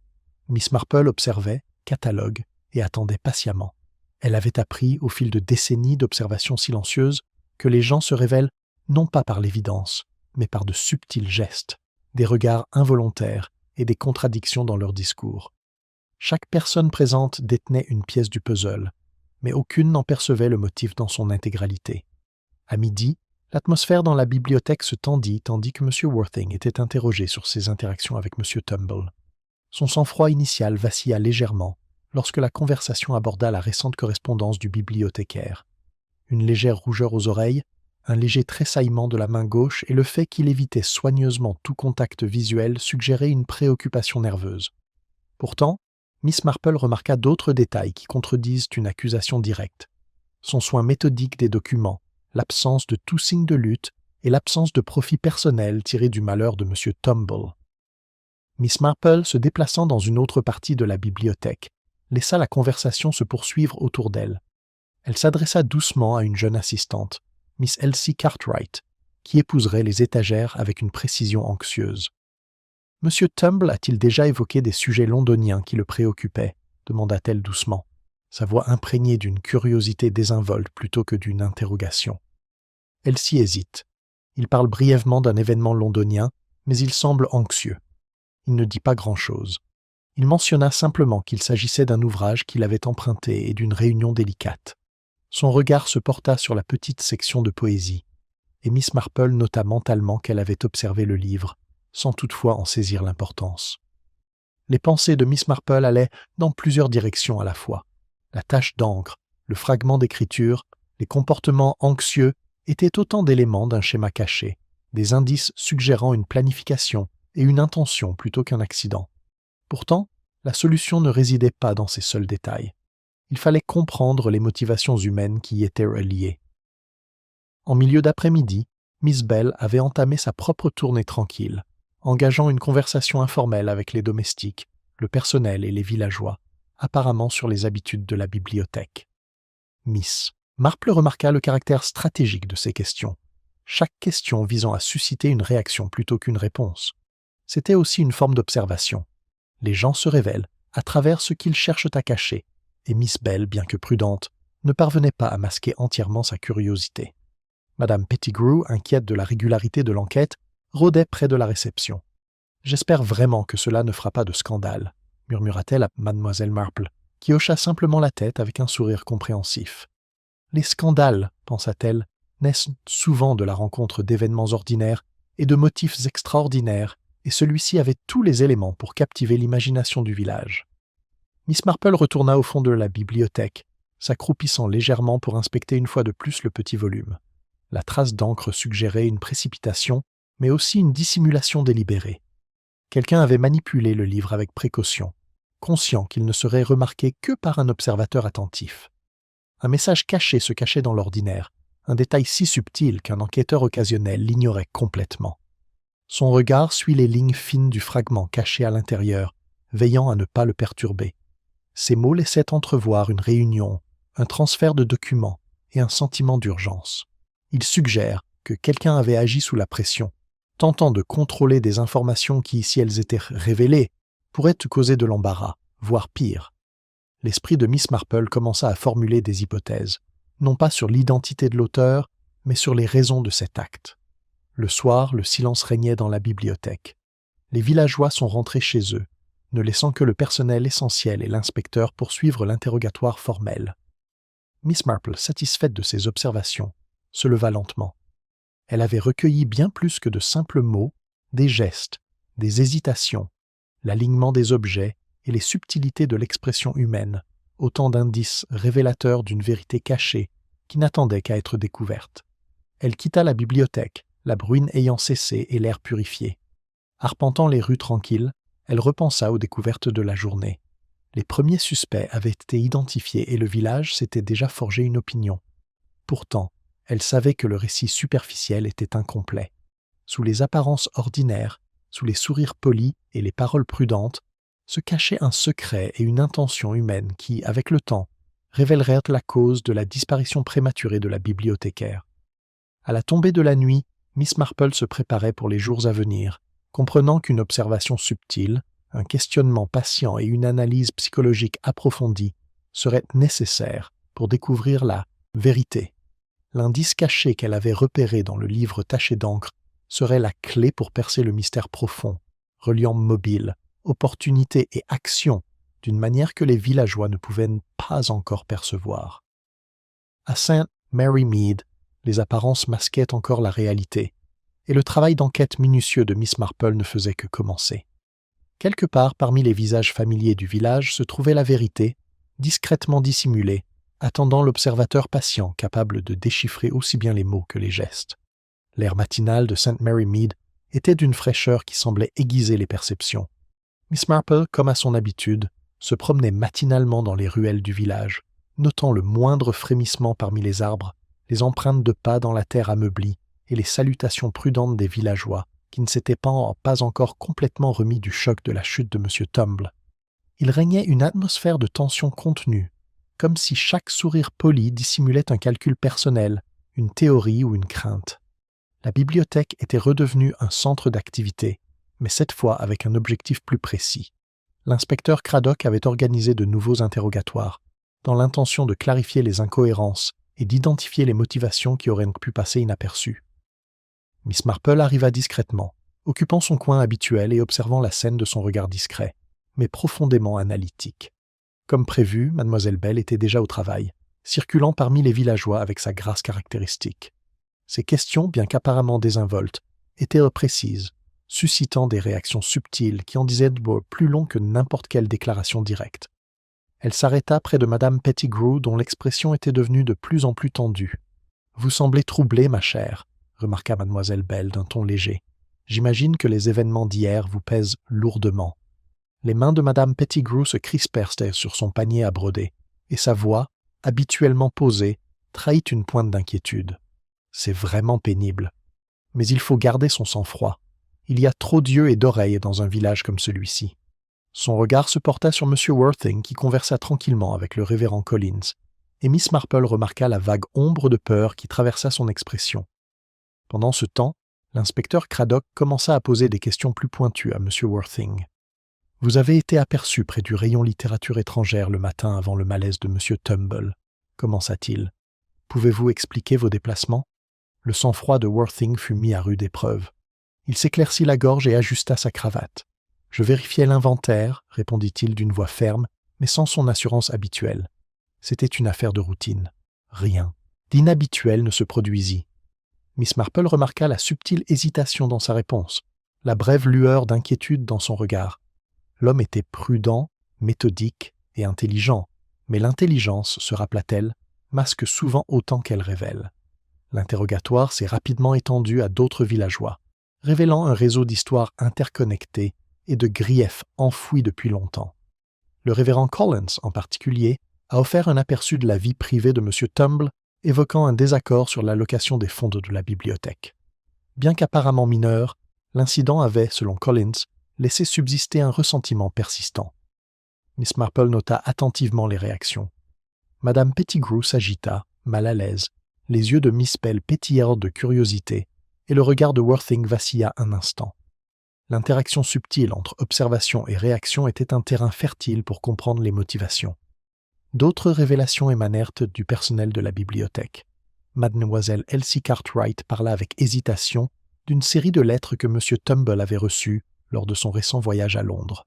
Miss Marple observait, catalogue et attendait patiemment. Elle avait appris, au fil de décennies d'observations silencieuses, que les gens se révèlent non pas par l'évidence, mais par de subtils gestes, des regards involontaires et des contradictions dans leur discours. Chaque personne présente détenait une pièce du puzzle, mais aucune n'en percevait le motif dans son intégralité. À midi, l'atmosphère dans la bibliothèque se tendit tandis que M. Worthing était interrogé sur ses interactions avec M. Tumble. Son sang-froid initial vacilla légèrement lorsque la conversation aborda la récente correspondance du bibliothécaire. Une légère rougeur aux oreilles, un léger tressaillement de la main gauche et le fait qu'il évitait soigneusement tout contact visuel suggéraient une préoccupation nerveuse. Pourtant, Miss Marple remarqua d'autres détails qui contredisent une accusation directe. Son soin méthodique des documents, l'absence de tout signe de lutte et l'absence de profit personnel tiré du malheur de M. Tumble. Miss Marple, se déplaçant dans une autre partie de la bibliothèque, laissa la conversation se poursuivre autour d'elle. Elle s'adressa doucement à une jeune assistante, Miss Elsie Cartwright, qui épouserait les étagères avec une précision anxieuse. « Monsieur Tumble a-t-il déjà évoqué des sujets londoniens qui le préoccupaient ?» demanda-t-elle doucement, sa voix imprégnée d'une curiosité désinvolte plutôt que d'une interrogation. Elsie hésite. Il parle brièvement d'un événement londonien, mais il semble anxieux. Il ne dit pas grand-chose. Il mentionna simplement qu'il s'agissait d'un ouvrage qu'il avait emprunté et d'une réunion délicate. Son regard se porta sur la petite section de poésie, et Miss Marple nota mentalement qu'elle avait observé le livre, sans toutefois en saisir l'importance. Les pensées de Miss Marple allaient dans plusieurs directions à la fois. La tache d'encre, le fragment d'écriture, les comportements anxieux étaient autant d'éléments d'un schéma caché, des indices suggérant une planification et une intention plutôt qu'un accident. Pourtant, la solution ne résidait pas dans ces seuls détails. Il fallait comprendre les motivations humaines qui y étaient reliées. En milieu d'après-midi, Miss Bell avait entamé sa propre tournée tranquille, engageant une conversation informelle avec les domestiques, le personnel et les villageois, apparemment sur les habitudes de la bibliothèque. Miss Marple remarqua le caractère stratégique de ces questions, chaque question visant à susciter une réaction plutôt qu'une réponse. C'était aussi une forme d'observation. Les gens se révèlent à travers ce qu'ils cherchent à cacher, et Miss Bell, bien que prudente, ne parvenait pas à masquer entièrement sa curiosité. Madame Pettigrew, inquiète de la régularité de l'enquête, rôdait près de la réception. « J'espère vraiment que cela ne fera pas de scandale », murmura-t-elle à Mademoiselle Marple, qui hocha simplement la tête avec un sourire compréhensif. « Les scandales, pensa-t-elle, naissent souvent de la rencontre d'événements ordinaires et de motifs extraordinaires, et celui-ci avait tous les éléments pour captiver l'imagination du village. » Miss Marple retourna au fond de la bibliothèque, s'accroupissant légèrement pour inspecter une fois de plus le petit volume. La trace d'encre suggérait une précipitation, mais aussi une dissimulation délibérée. Quelqu'un avait manipulé le livre avec précaution, conscient qu'il ne serait remarqué que par un observateur attentif. Un message caché se cachait dans l'ordinaire, un détail si subtil qu'un enquêteur occasionnel l'ignorait complètement. Son regard suit les lignes fines du fragment caché à l'intérieur, veillant à ne pas le perturber. Ces mots laissaient entrevoir une réunion, un transfert de documents et un sentiment d'urgence. Ils suggèrent que quelqu'un avait agi sous la pression, tentant de contrôler des informations qui, si elles étaient révélées, pourraient te causer de l'embarras, voire pire. L'esprit de Miss Marple commença à formuler des hypothèses, non pas sur l'identité de l'auteur, mais sur les raisons de cet acte. Le soir, le silence régnait dans la bibliothèque. Les villageois sont rentrés chez eux, ne laissant que le personnel essentiel et l'inspecteur poursuivre l'interrogatoire formel. Miss Marple, satisfaite de ses observations, se leva lentement. Elle avait recueilli bien plus que de simples mots, des gestes, des hésitations, l'alignement des objets et les subtilités de l'expression humaine, autant d'indices révélateurs d'une vérité cachée qui n'attendait qu'à être découverte. Elle quitta la bibliothèque, la bruine ayant cessé et l'air purifié. Arpentant les rues tranquilles, elle repensa aux découvertes de la journée. Les premiers suspects avaient été identifiés et le village s'était déjà forgé une opinion. Pourtant, elle savait que le récit superficiel était incomplet. Sous les apparences ordinaires, sous les sourires polis et les paroles prudentes, se cachait un secret et une intention humaine qui, avec le temps, révélèrent la cause de la disparition prématurée de la bibliothécaire. À la tombée de la nuit, Miss Marple se préparait pour les jours à venir, comprenant qu'une observation subtile, un questionnement patient et une analyse psychologique approfondie seraient nécessaires pour découvrir la vérité. L'indice caché qu'elle avait repéré dans le livre taché d'encre serait la clé pour percer le mystère profond, reliant mobile, opportunité et action d'une manière que les villageois ne pouvaient pas encore percevoir. À St. Mary Mead, les apparences masquaient encore la réalité, et le travail d'enquête minutieux de Miss Marple ne faisait que commencer. Quelque part parmi les visages familiers du village se trouvait la vérité, discrètement dissimulée, attendant l'observateur patient capable de déchiffrer aussi bien les mots que les gestes. L'air matinal de St. Mary Mead était d'une fraîcheur qui semblait aiguiser les perceptions. Miss Marple, comme à son habitude, se promenait matinalement dans les ruelles du village, notant le moindre frémissement parmi les arbres, les empreintes de pas dans la terre ameublie et les salutations prudentes des villageois qui ne s'étaient pas encore complètement remis du choc de la chute de M. Tumble. Il régnait une atmosphère de tension contenue, comme si chaque sourire poli dissimulait un calcul personnel, une théorie ou une crainte. La bibliothèque était redevenue un centre d'activité, mais cette fois avec un objectif plus précis. L'inspecteur Craddock avait organisé de nouveaux interrogatoires, dans l'intention de clarifier les incohérences et d'identifier les motivations qui auraient pu passer inaperçues. Miss Marple arriva discrètement, occupant son coin habituel et observant la scène de son regard discret, mais profondément analytique. Comme prévu, Mademoiselle Bell était déjà au travail, circulant parmi les villageois avec sa grâce caractéristique. Ses questions, bien qu'apparemment désinvoltes, étaient précises, suscitant des réactions subtiles qui en disaient plus long que n'importe quelle déclaration directe. Elle s'arrêta près de Madame Pettigrew, dont l'expression était devenue de plus en plus tendue. « Vous semblez troublée, ma chère, » remarqua Mademoiselle Bell d'un ton léger. « J'imagine que les événements d'hier vous pèsent lourdement. » Les mains de Madame Pettigrew se crispèrent sur son panier à broder, et sa voix, habituellement posée, trahit une pointe d'inquiétude. « C'est vraiment pénible. Mais il faut garder son sang-froid. Il y a trop d'yeux et d'oreilles dans un village comme celui-ci. » Son regard se porta sur M. Worthing qui conversa tranquillement avec le révérend Collins, et Miss Marple remarqua la vague ombre de peur qui traversa son expression. Pendant ce temps, l'inspecteur Craddock commença à poser des questions plus pointues à M. Worthing. « Vous avez été aperçu près du rayon littérature étrangère le matin avant le malaise de M. Tumble, » commença-t-il. « Pouvez-vous expliquer vos déplacements ?» Le sang-froid de Worthing fut mis à rude épreuve. Il s'éclaircit la gorge et ajusta sa cravate. « Je vérifiais l'inventaire, » répondit-il d'une voix ferme, mais sans son assurance habituelle. C'était une affaire de routine. Rien d'inhabituel ne se produisit. Miss Marple remarqua la subtile hésitation dans sa réponse, la brève lueur d'inquiétude dans son regard. L'homme était prudent, méthodique et intelligent, mais l'intelligence, se rappela-t-elle, masque souvent autant qu'elle révèle. L'interrogatoire s'est rapidement étendu à d'autres villageois, révélant un réseau d'histoires interconnectées et de griefs enfouis depuis longtemps. Le révérend Collins, en particulier, a offert un aperçu de la vie privée de M. Tumble, évoquant un désaccord sur l'allocation des fonds de la bibliothèque. Bien qu'apparemment mineur, l'incident avait, selon Collins, laissé subsister un ressentiment persistant. Miss Marple nota attentivement les réactions. Madame Pettigrew s'agita, mal à l'aise, les yeux de Miss Bell pétillèrent de curiosité, et le regard de Worthing vacilla un instant. L'interaction subtile entre observation et réaction était un terrain fertile pour comprendre les motivations. D'autres révélations émanèrent du personnel de la bibliothèque. Mademoiselle Elsie Cartwright parla avec hésitation d'une série de lettres que M. Tumble avait reçues lors de son récent voyage à Londres.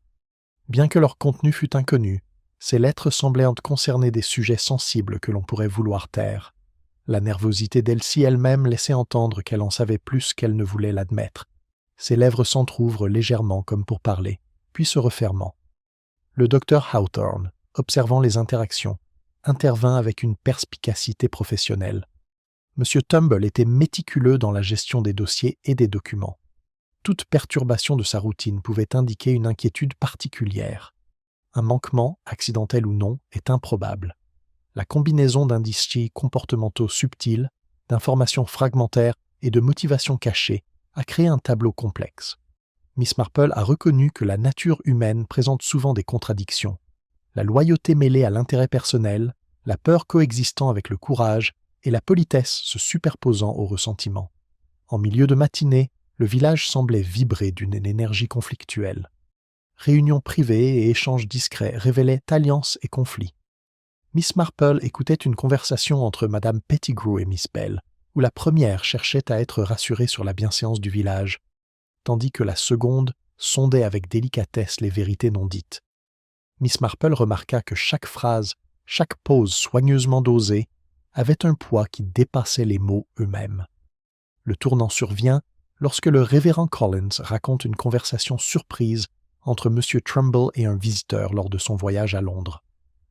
Bien que leur contenu fût inconnu, ces lettres semblaient concerner des sujets sensibles que l'on pourrait vouloir taire. La nervosité d'Elsie elle-même laissait entendre qu'elle en savait plus qu'elle ne voulait l'admettre. Ses lèvres s'entr'ouvrent légèrement comme pour parler, puis se refermant. Le docteur Hawthorne, observant les interactions, intervint avec une perspicacité professionnelle. M. Tumble était méticuleux dans la gestion des dossiers et des documents. Toute perturbation de sa routine pouvait indiquer une inquiétude particulière. Un manquement, accidentel ou non, est improbable. La combinaison d'indices comportementaux subtils, d'informations fragmentaires et de motivations cachées a créé un tableau complexe. Miss Marple a reconnu que la nature humaine présente souvent des contradictions. La loyauté mêlée à l'intérêt personnel, la peur coexistant avec le courage et la politesse se superposant au ressentiment. En milieu de matinée, le village semblait vibrer d'une énergie conflictuelle. Réunions privées et échanges discrets révélaient alliances et conflits. Miss Marple écoutait une conversation entre Madame Pettigrew et Miss Bell, où la première cherchait à être rassurée sur la bienséance du village, tandis que la seconde sondait avec délicatesse les vérités non dites. Miss Marple remarqua que chaque phrase, chaque pause soigneusement dosée, avait un poids qui dépassait les mots eux-mêmes. Le tournant survient lorsque le révérend Collins raconte une conversation surprise entre M. Trumbull et un visiteur lors de son voyage à Londres.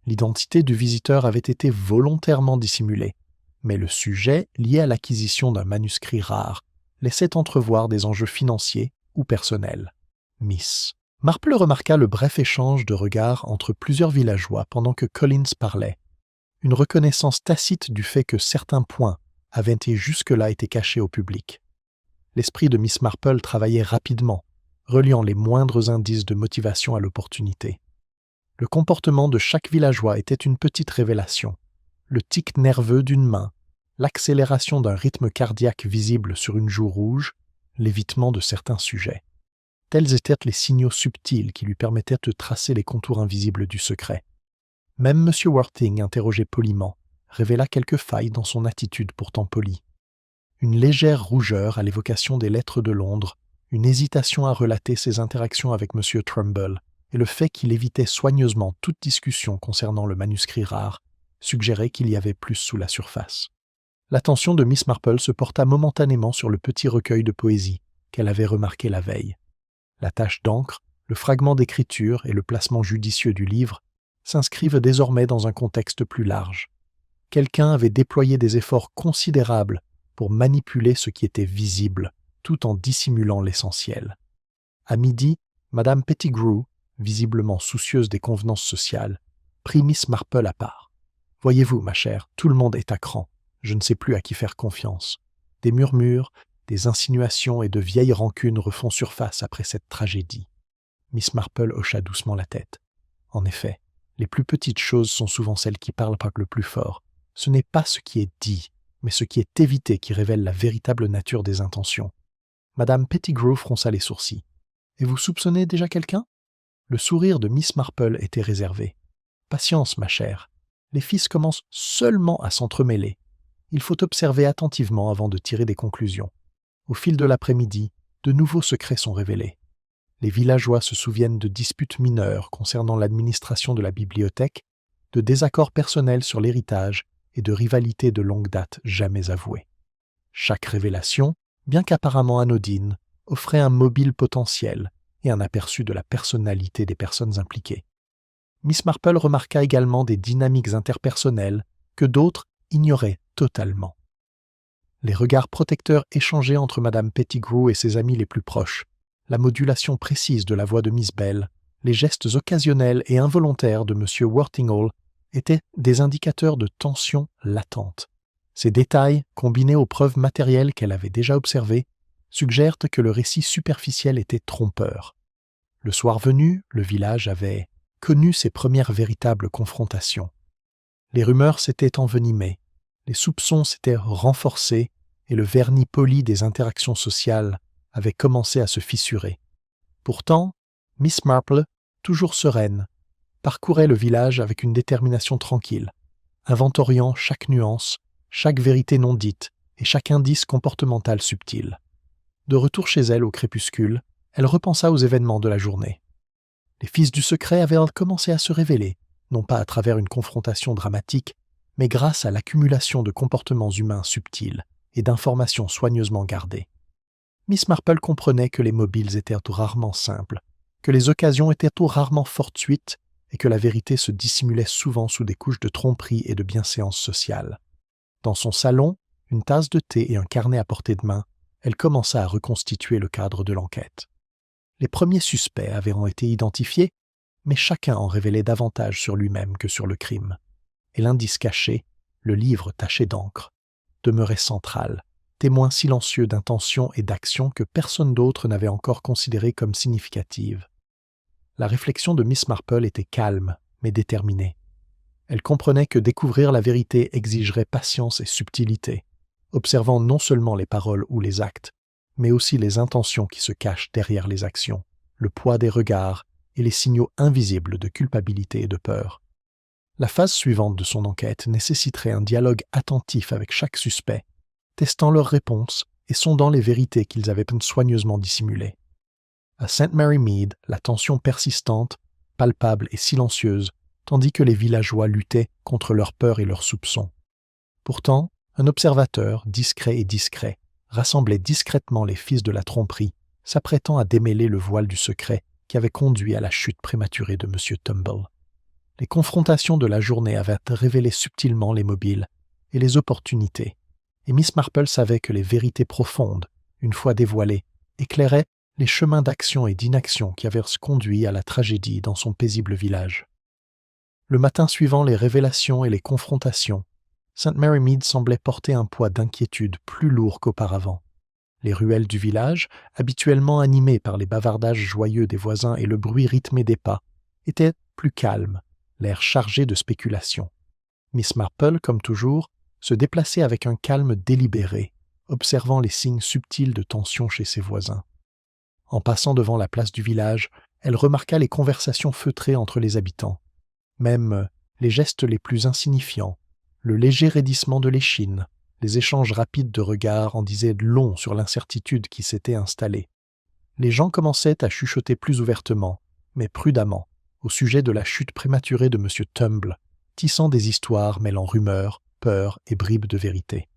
L'identité du visiteur avait été volontairement dissimulée, mais le sujet, lié à l'acquisition d'un manuscrit rare, laissait entrevoir des enjeux financiers ou personnels. Miss Marple remarqua le bref échange de regards entre plusieurs villageois pendant que Collins parlait. Une reconnaissance tacite du fait que certains points avaient jusque-là été cachés au public. L'esprit de Miss Marple travaillait rapidement, reliant les moindres indices de motivation à l'opportunité. Le comportement de chaque villageois était une petite révélation. Le tic nerveux d'une main, l'accélération d'un rythme cardiaque visible sur une joue rouge, l'évitement de certains sujets. Tels étaient les signaux subtils qui lui permettaient de tracer les contours invisibles du secret. Même M. Worthing, interrogé poliment, révéla quelques failles dans son attitude pourtant polie. Une légère rougeur à l'évocation des lettres de Londres, une hésitation à relater ses interactions avec M. Trumbull, et le fait qu'il évitait soigneusement toute discussion concernant le manuscrit rare, suggéraient qu'il y avait plus sous la surface. L'attention de Miss Marple se porta momentanément sur le petit recueil de poésie qu'elle avait remarqué la veille. La tache d'encre, le fragment d'écriture et le placement judicieux du livre s'inscrivent désormais dans un contexte plus large. Quelqu'un avait déployé des efforts considérables pour manipuler ce qui était visible, tout en dissimulant l'essentiel. À midi, Madame Pettigrew, visiblement soucieuse des convenances sociales, prit Miss Marple à part. « Voyez-vous, ma chère, tout le monde est à cran. Je ne sais plus à qui faire confiance. Des murmures, des insinuations et de vieilles rancunes refont surface après cette tragédie. » Miss Marple hocha doucement la tête. En effet, les plus petites choses sont souvent celles qui parlent par le plus fort. Ce n'est pas ce qui est dit, mais ce qui est évité qui révèle la véritable nature des intentions. Madame Pettigrew fronça les sourcils. « Et vous soupçonnez déjà quelqu'un » Le sourire de Miss Marple était réservé. « Patience, ma chère. Les fils commencent seulement à s'entremêler. Il faut observer attentivement avant de tirer des conclusions. Au fil de l'après-midi, de nouveaux secrets sont révélés. Les villageois se souviennent de disputes mineures concernant l'administration de la bibliothèque, de désaccords personnels sur l'héritage et de rivalités de longue date jamais avouées. Chaque révélation, bien qu'apparemment anodine, offrait un mobile potentiel et un aperçu de la personnalité des personnes impliquées. Miss Marple remarqua également des dynamiques interpersonnelles que d'autres ignoraient totalement. Les regards protecteurs échangés entre Madame Pettigrew et ses amis les plus proches, la modulation précise de la voix de Miss Bell, les gestes occasionnels et involontaires de M. Worthingall étaient des indicateurs de tension latente. Ces détails, combinés aux preuves matérielles qu'elle avait déjà observées, suggèrent que le récit superficiel était trompeur. Le soir venu, le village avait connu ses premières véritables confrontations. Les rumeurs s'étaient envenimées, les soupçons s'étaient renforcés et le vernis poli des interactions sociales avait commencé à se fissurer. Pourtant, Miss Marple, toujours sereine, parcourait le village avec une détermination tranquille, inventoriant chaque nuance, chaque vérité non dite et chaque indice comportemental subtil. De retour chez elle au crépuscule, elle repensa aux événements de la journée. Les fils du secret avaient commencé à se révéler, non pas à travers une confrontation dramatique, mais grâce à l'accumulation de comportements humains subtils et d'informations soigneusement gardées. Miss Marple comprenait que les mobiles étaient rarement simples, que les occasions étaient rarement fortuites et que la vérité se dissimulait souvent sous des couches de tromperie et de bienséance sociale. Dans son salon, une tasse de thé et un carnet à portée de main, elle commença à reconstituer le cadre de l'enquête. Les premiers suspects avaient été identifiés, mais chacun en révélait davantage sur lui-même que sur le crime. Et l'indice caché, le livre taché d'encre, demeurait central, témoin silencieux d'intentions et d'actions que personne d'autre n'avait encore considérées comme significatives. La réflexion de Miss Marple était calme, mais déterminée. Elle comprenait que découvrir la vérité exigerait patience et subtilité, observant non seulement les paroles ou les actes, mais aussi les intentions qui se cachent derrière les actions, le poids des regards et les signaux invisibles de culpabilité et de peur. La phase suivante de son enquête nécessiterait un dialogue attentif avec chaque suspect, testant leurs réponses et sondant les vérités qu'ils avaient soigneusement dissimulées. À St. Mary Mead, la tension persistante, palpable et silencieuse, tandis que les villageois luttaient contre leur peur et leurs soupçons. Pourtant, un observateur, discret et discret, rassemblait discrètement les fils de la tromperie, s'apprêtant à démêler le voile du secret qui avait conduit à la chute prématurée de M. Tumble. Les confrontations de la journée avaient révélé subtilement les mobiles et les opportunités, et Miss Marple savait que les vérités profondes, une fois dévoilées, éclairaient les chemins d'action et d'inaction qui avaient conduit à la tragédie dans son paisible village. Le matin suivant les révélations et les confrontations, St. Mary Mead semblait porter un poids d'inquiétude plus lourd qu'auparavant. Les ruelles du village, habituellement animées par les bavardages joyeux des voisins et le bruit rythmé des pas, étaient plus calmes, l'air chargé de spéculation. Miss Marple, comme toujours, se déplaçait avec un calme délibéré, observant les signes subtils de tension chez ses voisins. En passant devant la place du village, elle remarqua les conversations feutrées entre les habitants. Même les gestes les plus insignifiants, le léger raidissement de l'échine, les échanges rapides de regards en disaient long sur l'incertitude qui s'était installée. Les gens commençaient à chuchoter plus ouvertement, mais prudemment, au sujet de la chute prématurée de M. Tumble, tissant des histoires mêlant rumeurs, peurs et bribes de vérité.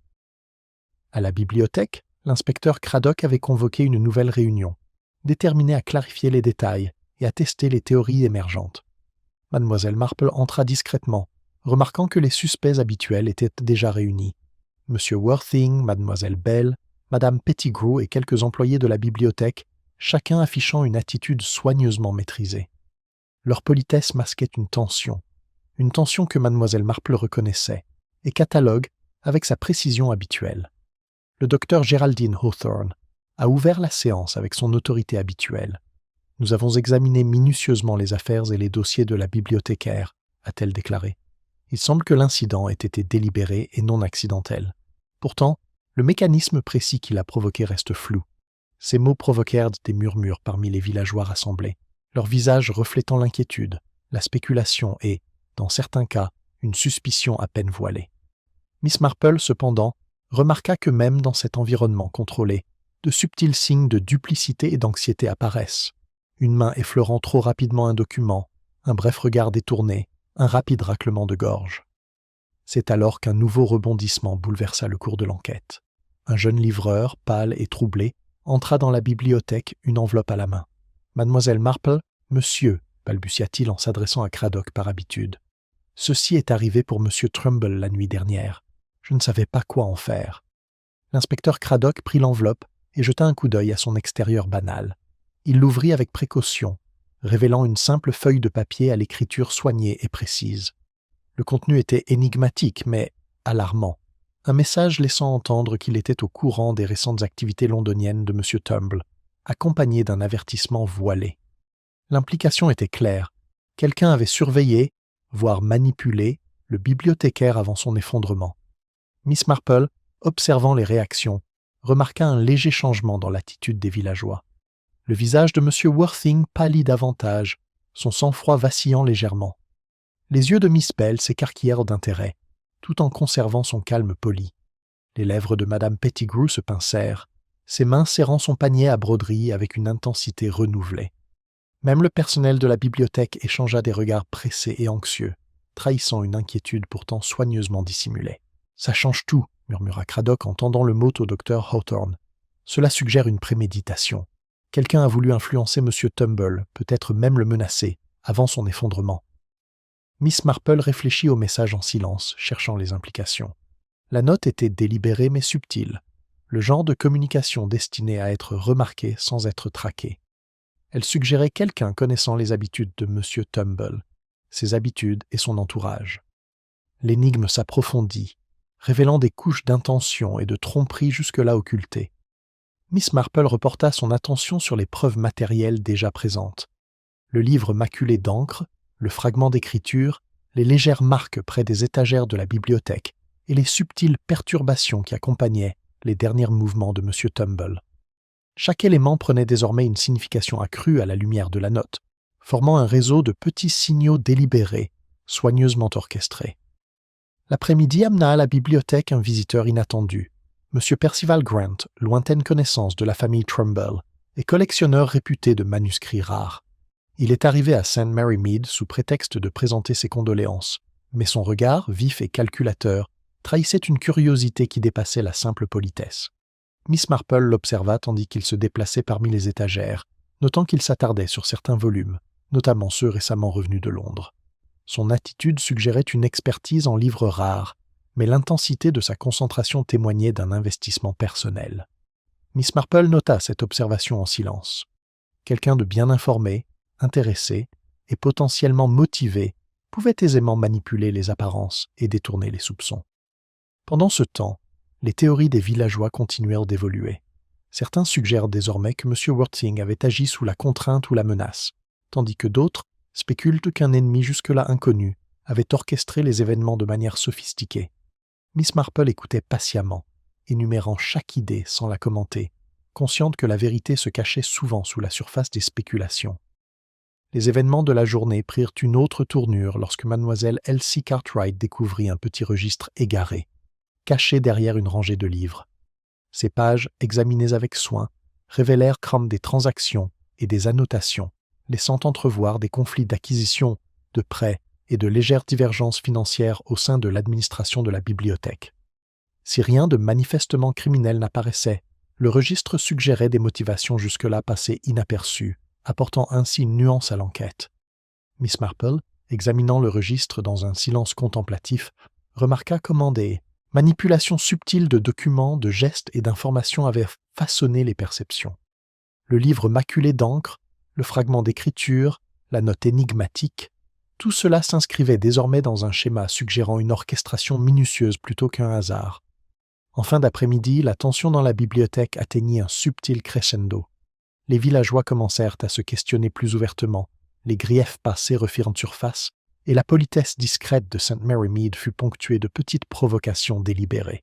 À la bibliothèque, l'inspecteur Craddock avait convoqué une nouvelle réunion, déterminé à clarifier les détails et à tester les théories émergentes. Mademoiselle Marple entra discrètement, remarquant que les suspects habituels étaient déjà réunis. M. Worthing, Mademoiselle Bell, Madame Pettigrew et quelques employés de la bibliothèque, chacun affichant une attitude soigneusement maîtrisée. Leur politesse masquait une tension que Mademoiselle Marple reconnaissait et catalogue avec sa précision habituelle. Le docteur Geraldine Hawthorne a ouvert la séance avec son autorité habituelle. « Nous avons examiné minutieusement les affaires et les dossiers de la bibliothécaire », a-t-elle déclaré. Il semble que l'incident ait été délibéré et non accidentel. Pourtant, le mécanisme précis qui l'a provoqué reste flou. Ces mots provoquèrent des murmures parmi les villageois rassemblés, leurs visages reflétant l'inquiétude, la spéculation et, dans certains cas, une suspicion à peine voilée. Miss Marple, cependant, remarqua que même dans cet environnement contrôlé, de subtils signes de duplicité et d'anxiété apparaissent. Une main effleurant trop rapidement un document, un bref regard détourné, un rapide raclement de gorge. C'est alors qu'un nouveau rebondissement bouleversa le cours de l'enquête. Un jeune livreur, pâle et troublé, entra dans la bibliothèque, une enveloppe à la main. « Mademoiselle Marple, monsieur » balbutia-t-il en s'adressant à Craddock par habitude. « Ceci est arrivé pour monsieur Trumbull la nuit dernière. Je ne savais pas quoi en faire. » L'inspecteur Craddock prit l'enveloppe et jeta un coup d'œil à son extérieur banal. Il l'ouvrit avec précaution, révélant une simple feuille de papier à l'écriture soignée et précise. Le contenu était énigmatique, mais alarmant. Un message laissant entendre qu'il était au courant des récentes activités londoniennes de M. Tumble, accompagné d'un avertissement voilé. L'implication était claire. Quelqu'un avait surveillé, voire manipulé, le bibliothécaire avant son effondrement. Miss Marple, observant les réactions, remarqua un léger changement dans l'attitude des villageois. Le visage de M. Worthing pâlit davantage, son sang-froid vacillant légèrement. Les yeux de Miss Bell s'écarquillèrent d'intérêt, tout en conservant son calme poli. Les lèvres de Madame Pettigrew se pincèrent, ses mains serrant son panier à broderie avec une intensité renouvelée. Même le personnel de la bibliothèque échangea des regards pressés et anxieux, trahissant une inquiétude pourtant soigneusement dissimulée. « Ça change tout », murmura Craddock en tendant le mot au docteur Hawthorne. « Cela suggère une préméditation. Quelqu'un a voulu influencer M. Tumble, peut-être même le menacer, avant son effondrement. » Miss Marple réfléchit au message en silence, cherchant les implications. La note était délibérée mais subtile, le genre de communication destinée à être remarquée sans être traquée. Elle suggérait quelqu'un connaissant les habitudes de M. Tumble, ses habitudes et son entourage. L'énigme s'approfondit, révélant des couches d'intention et de tromperie jusque-là occultées. Miss Marple reporta son attention sur les preuves matérielles déjà présentes. Le livre maculé d'encre, le fragment d'écriture, les légères marques près des étagères de la bibliothèque et les subtiles perturbations qui accompagnaient les derniers mouvements de M. Tumble. Chaque élément prenait désormais une signification accrue à la lumière de la note, formant un réseau de petits signaux délibérés, soigneusement orchestrés. L'après-midi amena à la bibliothèque un visiteur inattendu, M. Percival Grant, lointaine connaissance de la famille Trumbull et collectionneur réputé de manuscrits rares. Il est arrivé à St. Mary Mead sous prétexte de présenter ses condoléances, mais son regard, vif et calculateur, trahissait une curiosité qui dépassait la simple politesse. Miss Marple l'observa tandis qu'il se déplaçait parmi les étagères, notant qu'il s'attardait sur certains volumes, notamment ceux récemment revenus de Londres. Son attitude suggérait une expertise en livres rares, mais l'intensité de sa concentration témoignait d'un investissement personnel. Miss Marple nota cette observation en silence. Quelqu'un de bien informé, intéressé et potentiellement motivé pouvait aisément manipuler les apparences et détourner les soupçons. Pendant ce temps, les théories des villageois continuèrent d'évoluer. Certains suggèrent désormais que M. Worthing avait agi sous la contrainte ou la menace, tandis que d'autres spéculent qu'un ennemi jusque-là inconnu avait orchestré les événements de manière sophistiquée. Miss Marple écoutait patiemment, énumérant chaque idée sans la commenter, consciente que la vérité se cachait souvent sous la surface des spéculations. Les événements de la journée prirent une autre tournure lorsque Mademoiselle Elsie Cartwright découvrit un petit registre égaré, caché derrière une rangée de livres. Ces pages, examinées avec soin, révélèrent comme des transactions et des annotations, laissant entrevoir des conflits d'acquisition, de prêts et de légères divergences financières au sein de l'administration de la bibliothèque. Si rien de manifestement criminel n'apparaissait, le registre suggérait des motivations jusque-là passées inaperçues, apportant ainsi une nuance à l'enquête. Miss Marple, examinant le registre dans un silence contemplatif, remarqua comment des manipulations subtiles de documents, de gestes et d'informations avaient façonné les perceptions. Le livre maculé d'encre, le fragment d'écriture, la note énigmatique, tout cela s'inscrivait désormais dans un schéma suggérant une orchestration minutieuse plutôt qu'un hasard. En fin d'après-midi, la tension dans la bibliothèque atteignit un subtil crescendo. Les villageois commencèrent à se questionner plus ouvertement, les griefs passés refirent surface, et la politesse discrète de St. Mary Mead fut ponctuée de petites provocations délibérées.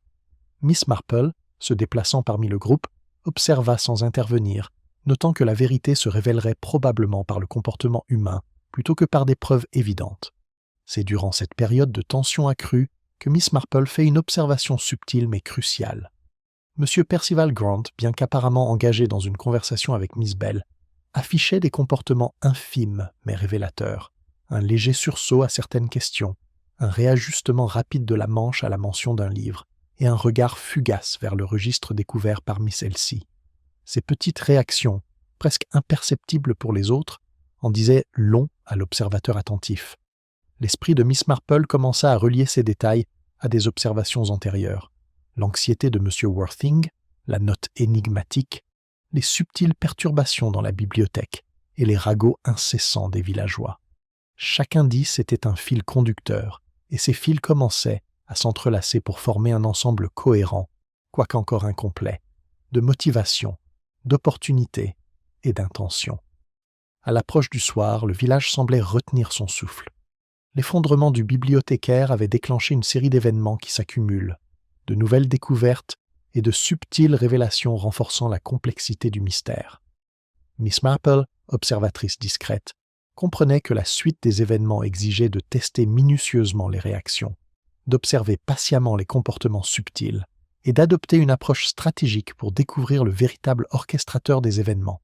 Miss Marple, se déplaçant parmi le groupe, observa sans intervenir, notant que la vérité se révélerait probablement par le comportement humain plutôt que par des preuves évidentes. C'est durant cette période de tension accrue que Miss Marple fait une observation subtile mais cruciale. M. Percival Grant, bien qu'apparemment engagé dans une conversation avec Miss Bell, affichait des comportements infimes mais révélateurs, un léger sursaut à certaines questions, un réajustement rapide de la manche à la mention d'un livre, et un regard fugace vers le registre découvert par Miss Elsie. Ces petites réactions, presque imperceptibles pour les autres, en disaient long à l'observateur attentif. L'esprit de Miss Marple commença à relier ces détails à des observations antérieures. L'anxiété de M. Worthing, la note énigmatique, les subtiles perturbations dans la bibliothèque et les ragots incessants des villageois. Chaque indice était un fil conducteur, et ces fils commençaient à s'entrelacer pour former un ensemble cohérent, quoique encore incomplet, de motivation, d'opportunité et d'intention. À l'approche du soir, le village semblait retenir son souffle. L'effondrement du bibliothécaire avait déclenché une série d'événements qui s'accumulent, de nouvelles découvertes et de subtiles révélations renforçant la complexité du mystère. Miss Marple, observatrice discrète, comprenait que la suite des événements exigeait de tester minutieusement les réactions, d'observer patiemment les comportements subtils et d'adopter une approche stratégique pour découvrir le véritable orchestrateur des événements.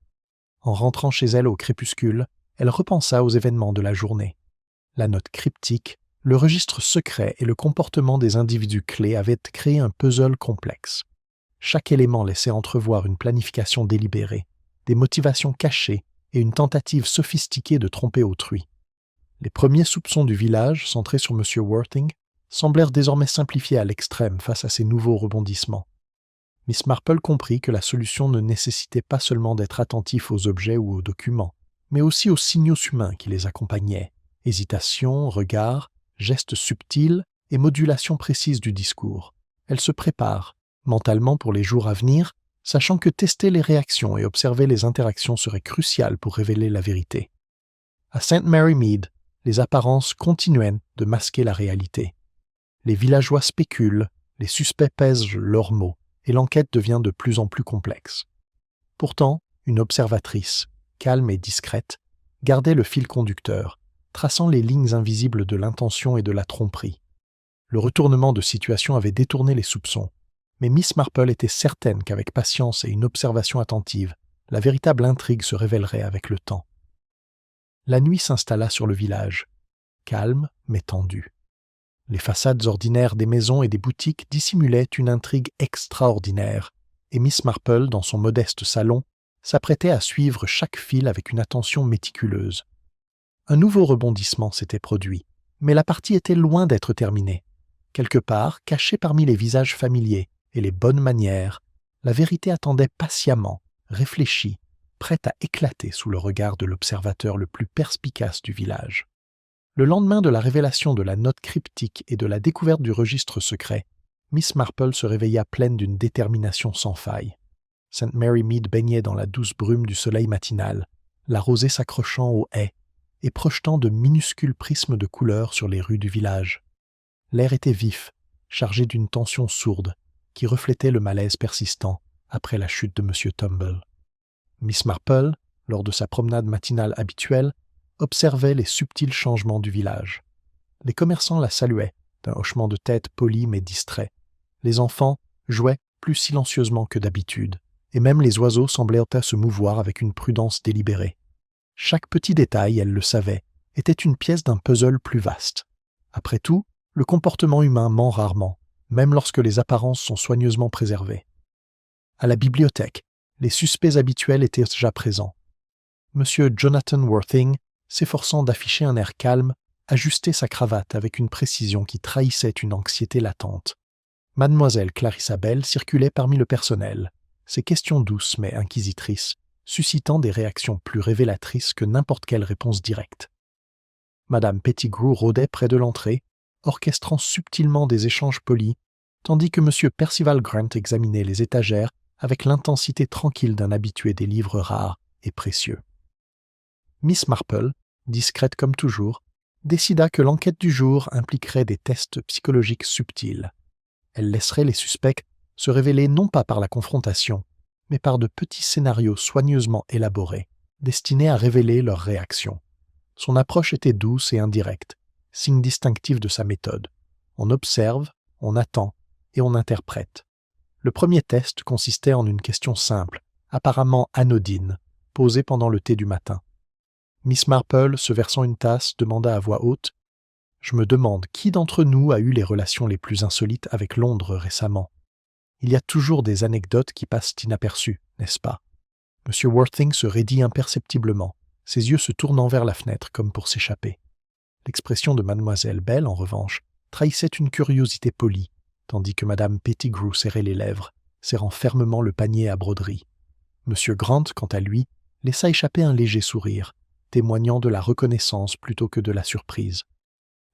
En rentrant chez elle au crépuscule, elle repensa aux événements de la journée. La note cryptique, le registre secret et le comportement des individus clés avaient créé un puzzle complexe. Chaque élément laissait entrevoir une planification délibérée, des motivations cachées et une tentative sophistiquée de tromper autrui. Les premiers soupçons du village, centrés sur M. Worthing, semblèrent désormais simplifiés à l'extrême face à ces nouveaux rebondissements. Miss Marple comprit que la solution ne nécessitait pas seulement d'être attentif aux objets ou aux documents, mais aussi aux signaux humains qui les accompagnaient, hésitation, regard, gestes subtils et modulation précise du discours. Elle se prépare, mentalement pour les jours à venir, sachant que tester les réactions et observer les interactions serait crucial pour révéler la vérité. À St. Mary Mead, les apparences continuaient de masquer la réalité. Les villageois spéculent, les suspects pèsent leurs mots, et l'enquête devient de plus en plus complexe. Pourtant, une observatrice, calme et discrète, gardait le fil conducteur, traçant les lignes invisibles de l'intention et de la tromperie. Le retournement de situation avait détourné les soupçons, mais Miss Marple était certaine qu'avec patience et une observation attentive, la véritable intrigue se révélerait avec le temps. La nuit s'installa sur le village, calme mais tendue. Les façades ordinaires des maisons et des boutiques dissimulaient une intrigue extraordinaire, et Miss Marple, dans son modeste salon, s'apprêtait à suivre chaque fil avec une attention méticuleuse. Un nouveau rebondissement s'était produit, mais la partie était loin d'être terminée. Quelque part, cachée parmi les visages familiers et les bonnes manières, la vérité attendait patiemment, réfléchie, prête à éclater sous le regard de l'observateur le plus perspicace du village. Le lendemain de la révélation de la note cryptique et de la découverte du registre secret, Miss Marple se réveilla pleine d'une détermination sans faille. St. Mary Mead baignait dans la douce brume du soleil matinal, la rosée s'accrochant aux haies et projetant de minuscules prismes de couleurs sur les rues du village. L'air était vif, chargé d'une tension sourde, qui reflétait le malaise persistant après la chute de M. Tumble. Miss Marple, lors de sa promenade matinale habituelle, observait les subtils changements du village. Les commerçants la saluaient, d'un hochement de tête poli mais distrait. Les enfants jouaient plus silencieusement que d'habitude, et même les oiseaux semblaient se mouvoir avec une prudence délibérée. Chaque petit détail, elle le savait, était une pièce d'un puzzle plus vaste. Après tout, le comportement humain ment rarement, même lorsque les apparences sont soigneusement préservées. À la bibliothèque, les suspects habituels étaient déjà présents. M. Jonathan Worthing, s'efforçant d'afficher un air calme, ajustait sa cravate avec une précision qui trahissait une anxiété latente. Mademoiselle Clarissa Bell circulait parmi le personnel, ses questions douces mais inquisitrices, suscitant des réactions plus révélatrices que n'importe quelle réponse directe. Madame Pettigrew rôdait près de l'entrée, orchestrant subtilement des échanges polis, tandis que M. Percival Grant examinait les étagères avec l'intensité tranquille d'un habitué des livres rares et précieux. Miss Marple, discrète comme toujours, décida que l'enquête du jour impliquerait des tests psychologiques subtils. Elle laisserait les suspects se révéler non pas par la confrontation, mais par de petits scénarios soigneusement élaborés, destinés à révéler leurs réactions. Son approche était douce et indirecte, signe distinctif de sa méthode. On observe, on attend et on interprète. Le premier test consistait en une question simple, apparemment anodine, posée pendant le thé du matin. Miss Marple, se versant une tasse, demanda à voix haute « Je me demande qui d'entre nous a eu les relations les plus insolites avec Londres récemment. Il y a toujours des anecdotes qui passent inaperçues, n'est-ce pas ?» M. Worthing se raidit imperceptiblement, ses yeux se tournant vers la fenêtre comme pour s'échapper. L'expression de Mademoiselle Bell, en revanche, trahissait une curiosité polie, tandis que Madame Pettigrew serrait les lèvres, serrant fermement le panier à broderie. M. Grant, quant à lui, laissa échapper un léger sourire, témoignant de la reconnaissance plutôt que de la surprise.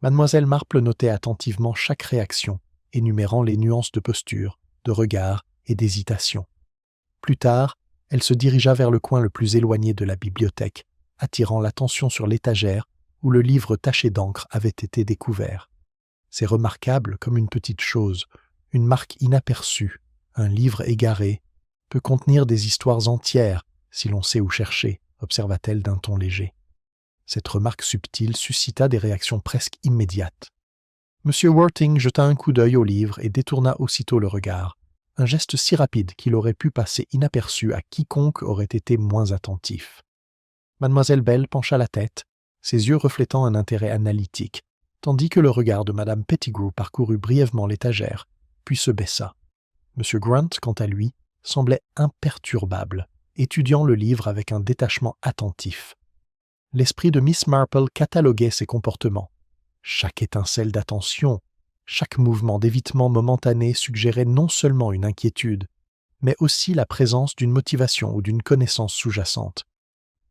Mademoiselle Marple notait attentivement chaque réaction, énumérant les nuances de posture, de regard et d'hésitation. Plus tard, elle se dirigea vers le coin le plus éloigné de la bibliothèque, attirant l'attention sur l'étagère où le livre taché d'encre avait été découvert. C'est remarquable comme une petite chose, une marque inaperçue, un livre égaré, peut contenir des histoires entières si l'on sait où chercher, observa-t-elle d'un ton léger. Cette remarque subtile suscita des réactions presque immédiates. M. Worthing jeta un coup d'œil au livre et détourna aussitôt le regard, un geste si rapide qu'il aurait pu passer inaperçu à quiconque aurait été moins attentif. Mademoiselle Bell pencha la tête, ses yeux reflétant un intérêt analytique, tandis que le regard de Madame Pettigrew parcourut brièvement l'étagère, puis se baissa. M. Grant, quant à lui, semblait imperturbable, étudiant le livre avec un détachement attentif. L'esprit de Miss Marple cataloguait ses comportements. Chaque étincelle d'attention, chaque mouvement d'évitement momentané suggérait non seulement une inquiétude, mais aussi la présence d'une motivation ou d'une connaissance sous-jacente.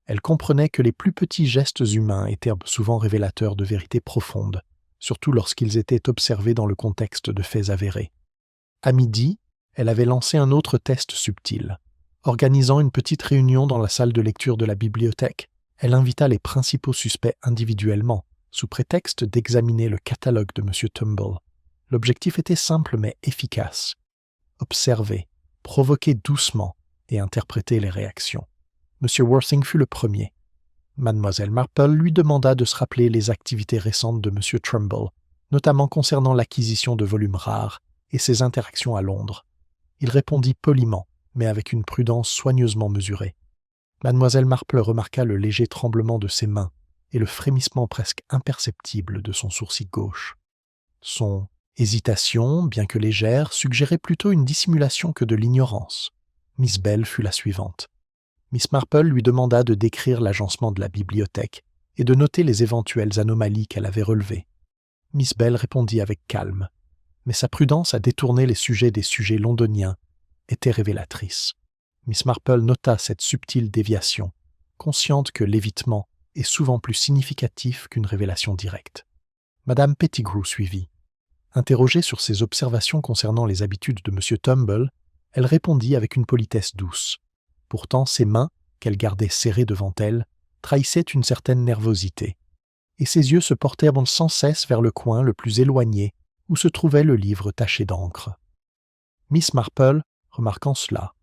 Elle comprenait que les plus petits gestes humains étaient souvent révélateurs de vérités profondes, surtout lorsqu'ils étaient observés dans le contexte de faits avérés. À midi, elle avait lancé un autre test subtil. Organisant une petite réunion dans la salle de lecture de la bibliothèque, elle invita les principaux suspects individuellement, sous prétexte d'examiner le catalogue de M. Tumble. L'objectif était simple mais efficace. Observer, provoquer doucement et interpréter les réactions. M. Worthing fut le premier. Mademoiselle Marple lui demanda de se rappeler les activités récentes de M. Trumbull, notamment concernant l'acquisition de volumes rares et ses interactions à Londres. Il répondit poliment, mais avec une prudence soigneusement mesurée. Mademoiselle Marple remarqua le léger tremblement de ses mains et le frémissement presque imperceptible de son sourcil gauche. Son hésitation, bien que légère, suggérait plutôt une dissimulation que de l'ignorance. Miss Bell fut la suivante. Miss Marple lui demanda de décrire l'agencement de la bibliothèque et de noter les éventuelles anomalies qu'elle avait relevées. Miss Bell répondit avec calme, mais sa prudence à détourner les sujets des sujets londoniens était révélatrice. Miss Marple nota cette subtile déviation, consciente que l'évitement est souvent plus significatif qu'une révélation directe. Madame Pettigrew suivit. Interrogée sur ses observations concernant les habitudes de M. Tumble, elle répondit avec une politesse douce. Pourtant, ses mains, qu'elle gardait serrées devant elle, trahissaient une certaine nervosité, et ses yeux se portèrent sans cesse vers le coin le plus éloigné où se trouvait le livre taché d'encre. Miss Marple, remarquant cela,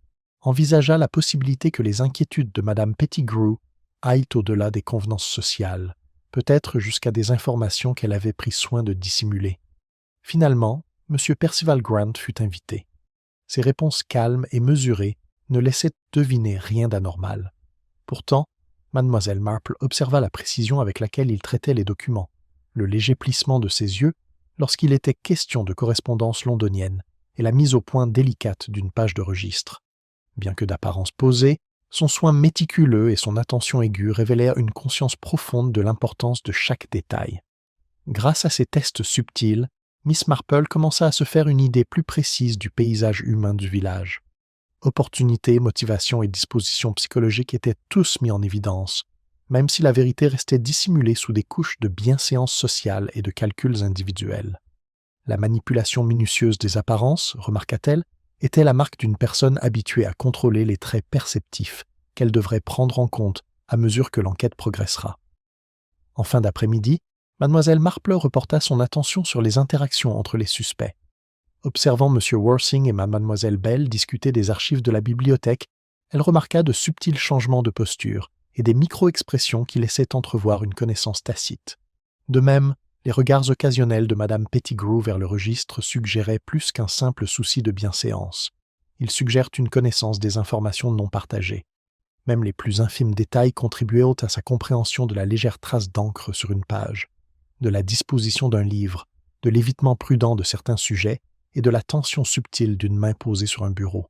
envisagea la possibilité que les inquiétudes de Madame Pettigrew aillent au-delà des convenances sociales, peut-être jusqu'à des informations qu'elle avait pris soin de dissimuler. Finalement, M. Percival Grant fut invité. Ses réponses calmes et mesurées ne laissaient deviner rien d'anormal. Pourtant, Mademoiselle Marple observa la précision avec laquelle il traitait les documents, le léger plissement de ses yeux lorsqu'il était question de correspondance londonienne et la mise au point délicate d'une page de registre. Bien que d'apparence posée, son soin méticuleux et son attention aiguë révélèrent une conscience profonde de l'importance de chaque détail. Grâce à ces tests subtils, Miss Marple commença à se faire une idée plus précise du paysage humain du village. Opportunité, motivation et disposition psychologique étaient tous mis en évidence, même si la vérité restait dissimulée sous des couches de bienséance sociale et de calculs individuels. La manipulation minutieuse des apparences, remarqua-t-elle, était la marque d'une personne habituée à contrôler les traits perceptifs qu'elle devrait prendre en compte à mesure que l'enquête progressera. En fin d'après-midi, Mademoiselle Marple reporta son attention sur les interactions entre les suspects. Observant M. Worthing et Mademoiselle Bell discuter des archives de la bibliothèque, elle remarqua de subtils changements de posture et des micro-expressions qui laissaient entrevoir une connaissance tacite. De même, les regards occasionnels de Madame Pettigrew vers le registre suggéraient plus qu'un simple souci de bienséance. Ils suggèrent une connaissance des informations non partagées. Même les plus infimes détails contribuaient à sa compréhension de la légère trace d'encre sur une page, de la disposition d'un livre, de l'évitement prudent de certains sujets et de la tension subtile d'une main posée sur un bureau.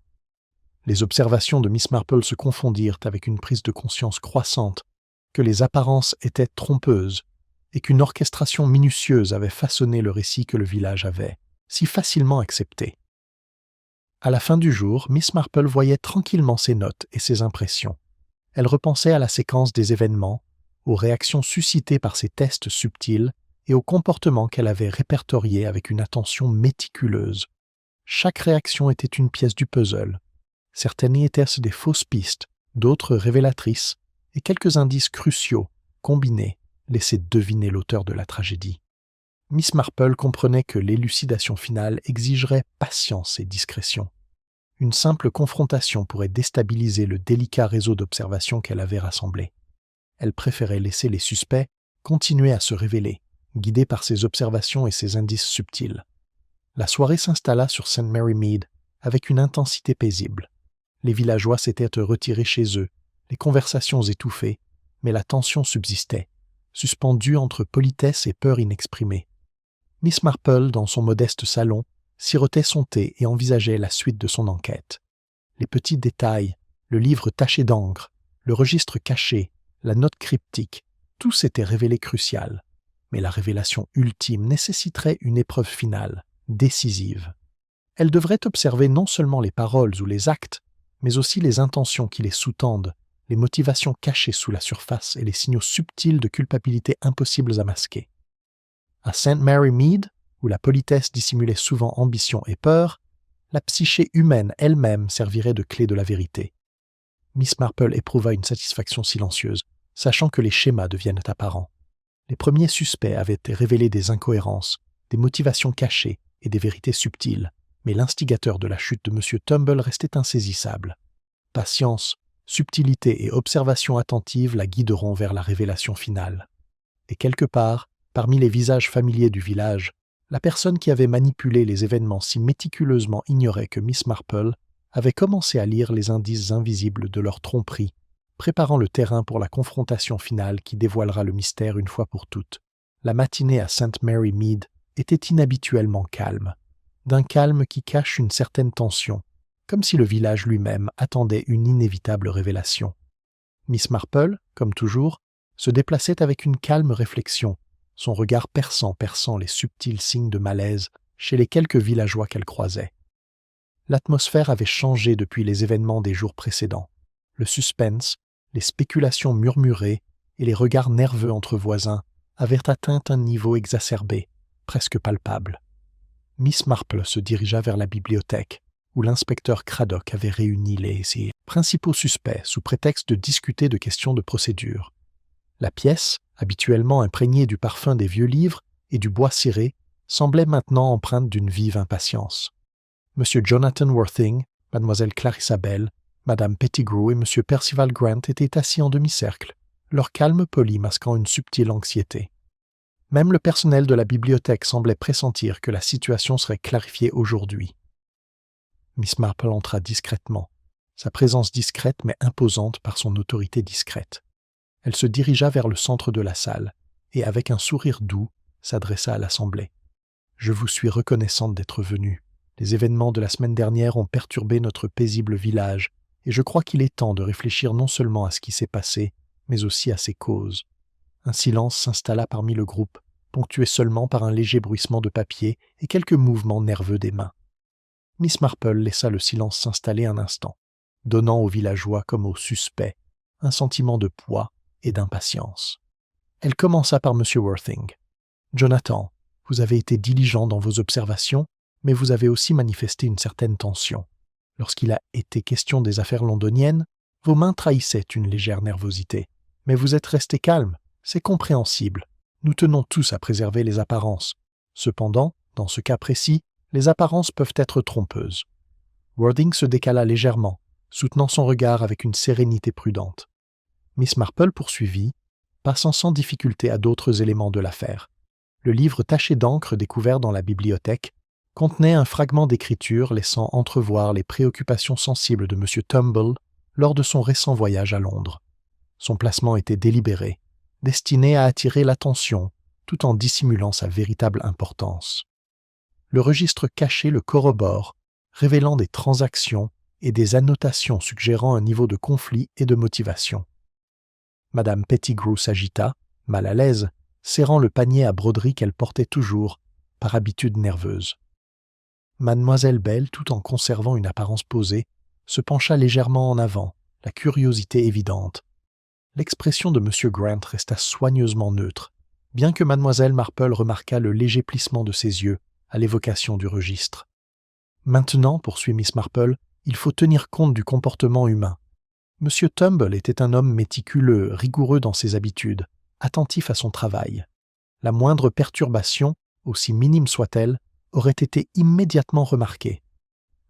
Les observations de Miss Marple se confondirent avec une prise de conscience croissante que les apparences étaient trompeuses et qu'une orchestration minutieuse avait façonné le récit que le village avait si facilement accepté. À la fin du jour, Miss Marple voyait tranquillement ses notes et ses impressions. Elle repensait à la séquence des événements, aux réactions suscitées par ces tests subtils et aux comportements qu'elle avait répertoriés avec une attention méticuleuse. Chaque réaction était une pièce du puzzle. Certaines étaient des fausses pistes, d'autres révélatrices, et quelques indices cruciaux, combinés, laissaient deviner l'auteur de la tragédie. Miss Marple comprenait que l'élucidation finale exigerait patience et discrétion. Une simple confrontation pourrait déstabiliser le délicat réseau d'observations qu'elle avait rassemblé. Elle préférait laisser les suspects continuer à se révéler, guidés par ses observations et ses indices subtils. La soirée s'installa sur St. Mary Mead avec une intensité paisible. Les villageois s'étaient retirés chez eux, les conversations étouffées, mais la tension subsistait, suspendue entre politesse et peur inexprimée. Miss Marple, dans son modeste salon, sirotait son thé et envisageait la suite de son enquête. Les petits détails, le livre taché d'encre, le registre caché, la note cryptique, tout s'était révélé crucial. Mais la révélation ultime nécessiterait une épreuve finale, décisive. Elle devrait observer non seulement les paroles ou les actes, mais aussi les intentions qui les sous-tendent, les motivations cachées sous la surface et les signaux subtils de culpabilité impossibles à masquer. À St. Mary Mead, où la politesse dissimulait souvent ambition et peur, la psyché humaine elle-même servirait de clé de la vérité. Miss Marple éprouva une satisfaction silencieuse, sachant que les schémas deviennent apparents. Les premiers suspects avaient révélé des incohérences, des motivations cachées et des vérités subtiles, mais l'instigateur de la chute de M. Tumble restait insaisissable. Patience, subtilité et observation attentive la guideront vers la révélation finale. Et quelque part, parmi les visages familiers du village, la personne qui avait manipulé les événements si méticuleusement ignorait que Miss Marple avait commencé à lire les indices invisibles de leur tromperie, préparant le terrain pour la confrontation finale qui dévoilera le mystère une fois pour toutes. La matinée à St. Mary Mead était inhabituellement calme, d'un calme qui cache une certaine tension, comme si le village lui-même attendait une inévitable révélation. Miss Marple, comme toujours, se déplaçait avec une calme réflexion, son regard perçant les subtils signes de malaise chez les quelques villageois qu'elle croisait. L'atmosphère avait changé depuis les événements des jours précédents. Le suspense, les spéculations murmurées et les regards nerveux entre voisins avaient atteint un niveau exacerbé, presque palpable. Miss Marple se dirigea vers la bibliothèque, où l'inspecteur Craddock avait réuni les principaux suspects sous prétexte de discuter de questions de procédure. La pièce, habituellement imprégnée du parfum des vieux livres et du bois ciré, semblait maintenant empreinte d'une vive impatience. M. Jonathan Worthing, Mlle. Clarissa Bell, Mme Pettigrew et M. Percival Grant étaient assis en demi-cercle, leur calme poli masquant une subtile anxiété. Même le personnel de la bibliothèque semblait pressentir que la situation serait clarifiée aujourd'hui. Miss Marple entra discrètement, sa présence discrète mais imposante par son autorité discrète. Elle se dirigea vers le centre de la salle et, avec un sourire doux, s'adressa à l'assemblée. « Je vous suis reconnaissante d'être venue. Les événements de la semaine dernière ont perturbé notre paisible village et je crois qu'il est temps de réfléchir non seulement à ce qui s'est passé, mais aussi à ses causes. » Un silence s'installa parmi le groupe, ponctué seulement par un léger bruissement de papier et quelques mouvements nerveux des mains. Miss Marple laissa le silence s'installer un instant, donnant aux villageois comme aux suspects un sentiment de poids et d'impatience. Elle commença par M. Worthing. « Jonathan, vous avez été diligent dans vos observations, mais vous avez aussi manifesté une certaine tension. Lorsqu'il a été question des affaires londoniennes, vos mains trahissaient une légère nervosité. Mais vous êtes resté calme, c'est compréhensible. Nous tenons tous à préserver les apparences. Cependant, dans ce cas précis, les apparences peuvent être trompeuses. » Worthing se décala légèrement, soutenant son regard avec une sérénité prudente. Miss Marple poursuivit, passant sans difficulté à d'autres éléments de l'affaire. Le livre taché d'encre découvert dans la bibliothèque contenait un fragment d'écriture laissant entrevoir les préoccupations sensibles de M. Tumble lors de son récent voyage à Londres. Son placement était délibéré, destiné à attirer l'attention tout en dissimulant sa véritable importance. Le registre caché le corrobore, révélant des transactions et des annotations suggérant un niveau de conflit et de motivation. Mme Pettigrew s'agita, mal à l'aise, serrant le panier à broderie qu'elle portait toujours, par habitude nerveuse. Mlle. Bell, tout en conservant une apparence posée, se pencha légèrement en avant, la curiosité évidente. L'expression de M. Grant resta soigneusement neutre, bien que Mlle. Marple remarquât le léger plissement de ses yeux à l'évocation du registre. « Maintenant, poursuit Miss Marple, il faut tenir compte du comportement humain. M. Tumble était un homme méticuleux, rigoureux dans ses habitudes, attentif à son travail. La moindre perturbation, aussi minime soit-elle, aurait été immédiatement remarquée.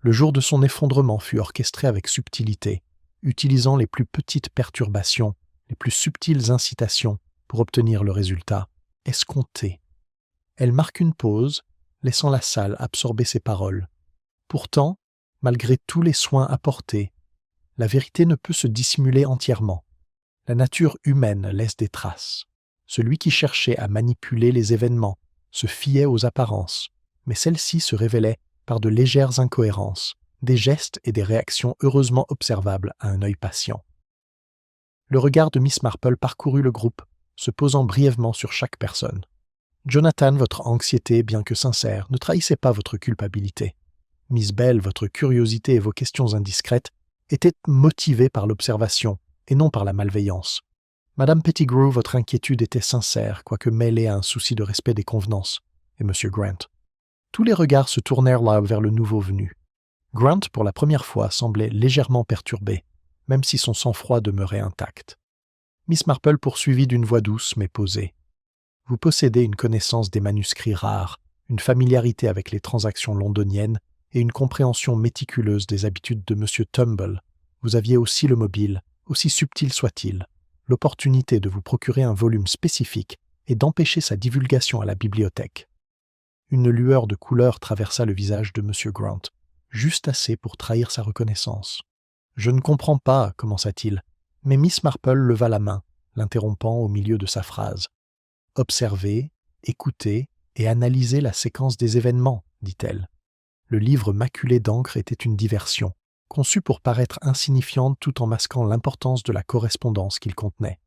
Le jour de son effondrement fut orchestré avec subtilité, utilisant les plus petites perturbations, les plus subtiles incitations pour obtenir le résultat escompté. Elle marque une pause, laissant la salle absorber ses paroles. Pourtant, malgré tous les soins apportés, la vérité ne peut se dissimuler entièrement. La nature humaine laisse des traces. Celui qui cherchait à manipuler les événements se fiait aux apparences, mais celles-ci se révélaient par de légères incohérences, des gestes et des réactions heureusement observables à un œil patient. Le regard de Miss Marple parcourut le groupe, se posant brièvement sur chaque personne. Jonathan, votre anxiété, bien que sincère, ne trahissait pas votre culpabilité. Miss Bell, votre curiosité et vos questions indiscrètes étaient motivées par l'observation et non par la malveillance. Madame Pettigrew, votre inquiétude était sincère, quoique mêlée à un souci de respect des convenances. Et Monsieur Grant. Tous les regards se tournèrent là vers le nouveau venu. Grant, pour la première fois, semblait légèrement perturbé, même si son sang-froid demeurait intact. Miss Marple poursuivit d'une voix douce mais posée. Vous possédez une connaissance des manuscrits rares, une familiarité avec les transactions londoniennes et une compréhension méticuleuse des habitudes de M. Tumble. Vous aviez aussi le mobile, aussi subtil soit-il, l'opportunité de vous procurer un volume spécifique et d'empêcher sa divulgation à la bibliothèque. Une lueur de couleur traversa le visage de M. Grant, juste assez pour trahir sa reconnaissance. « Je ne comprends pas, commença-t-il, mais Miss Marple leva la main, l'interrompant au milieu de sa phrase. « Observez, écoutez et analysez la séquence des événements, dit-elle. Le livre maculé d'encre était une diversion, conçue pour paraître insignifiante tout en masquant l'importance de la correspondance qu'il contenait.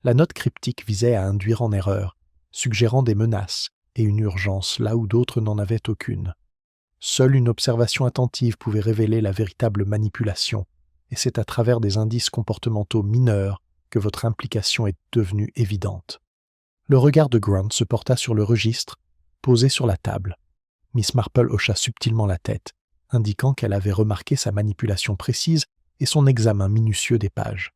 La note cryptique visait à induire en erreur, suggérant des menaces et une urgence là où d'autres n'en avaient aucune. Seule une observation attentive pouvait révéler la véritable manipulation, et c'est à travers des indices comportementaux mineurs que votre implication est devenue évidente. » Le regard de Grant se porta sur le registre, posé sur la table. Miss Marple hocha subtilement la tête, indiquant qu'elle avait remarqué sa manipulation précise et son examen minutieux des pages.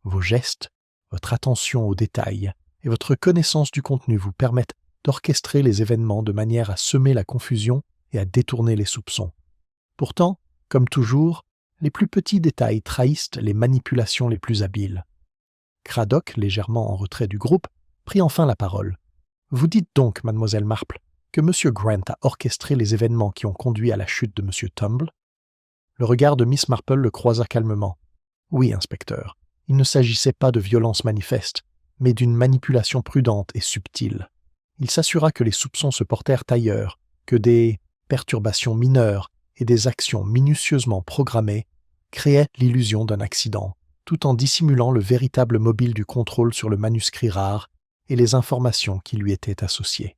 Vos gestes, votre attention aux détails et votre connaissance du contenu vous permettent d'orchestrer les événements de manière à semer la confusion et à détourner les soupçons. Pourtant, comme toujours, les plus petits détails trahissent les manipulations les plus habiles. Cradock, légèrement en retrait du groupe, prit enfin la parole. « Vous dites donc, mademoiselle Marple, que M. Grant a orchestré les événements qui ont conduit à la chute de M. Tumble ?» Le regard de Miss Marple le croisa calmement. « Oui, inspecteur, il ne s'agissait pas de violence manifeste, mais d'une manipulation prudente et subtile. Il s'assura que les soupçons se portèrent ailleurs, que des perturbations mineures et des actions minutieusement programmées créaient l'illusion d'un accident, tout en dissimulant le véritable mobile du contrôle sur le manuscrit rare et les informations qui lui étaient associées. »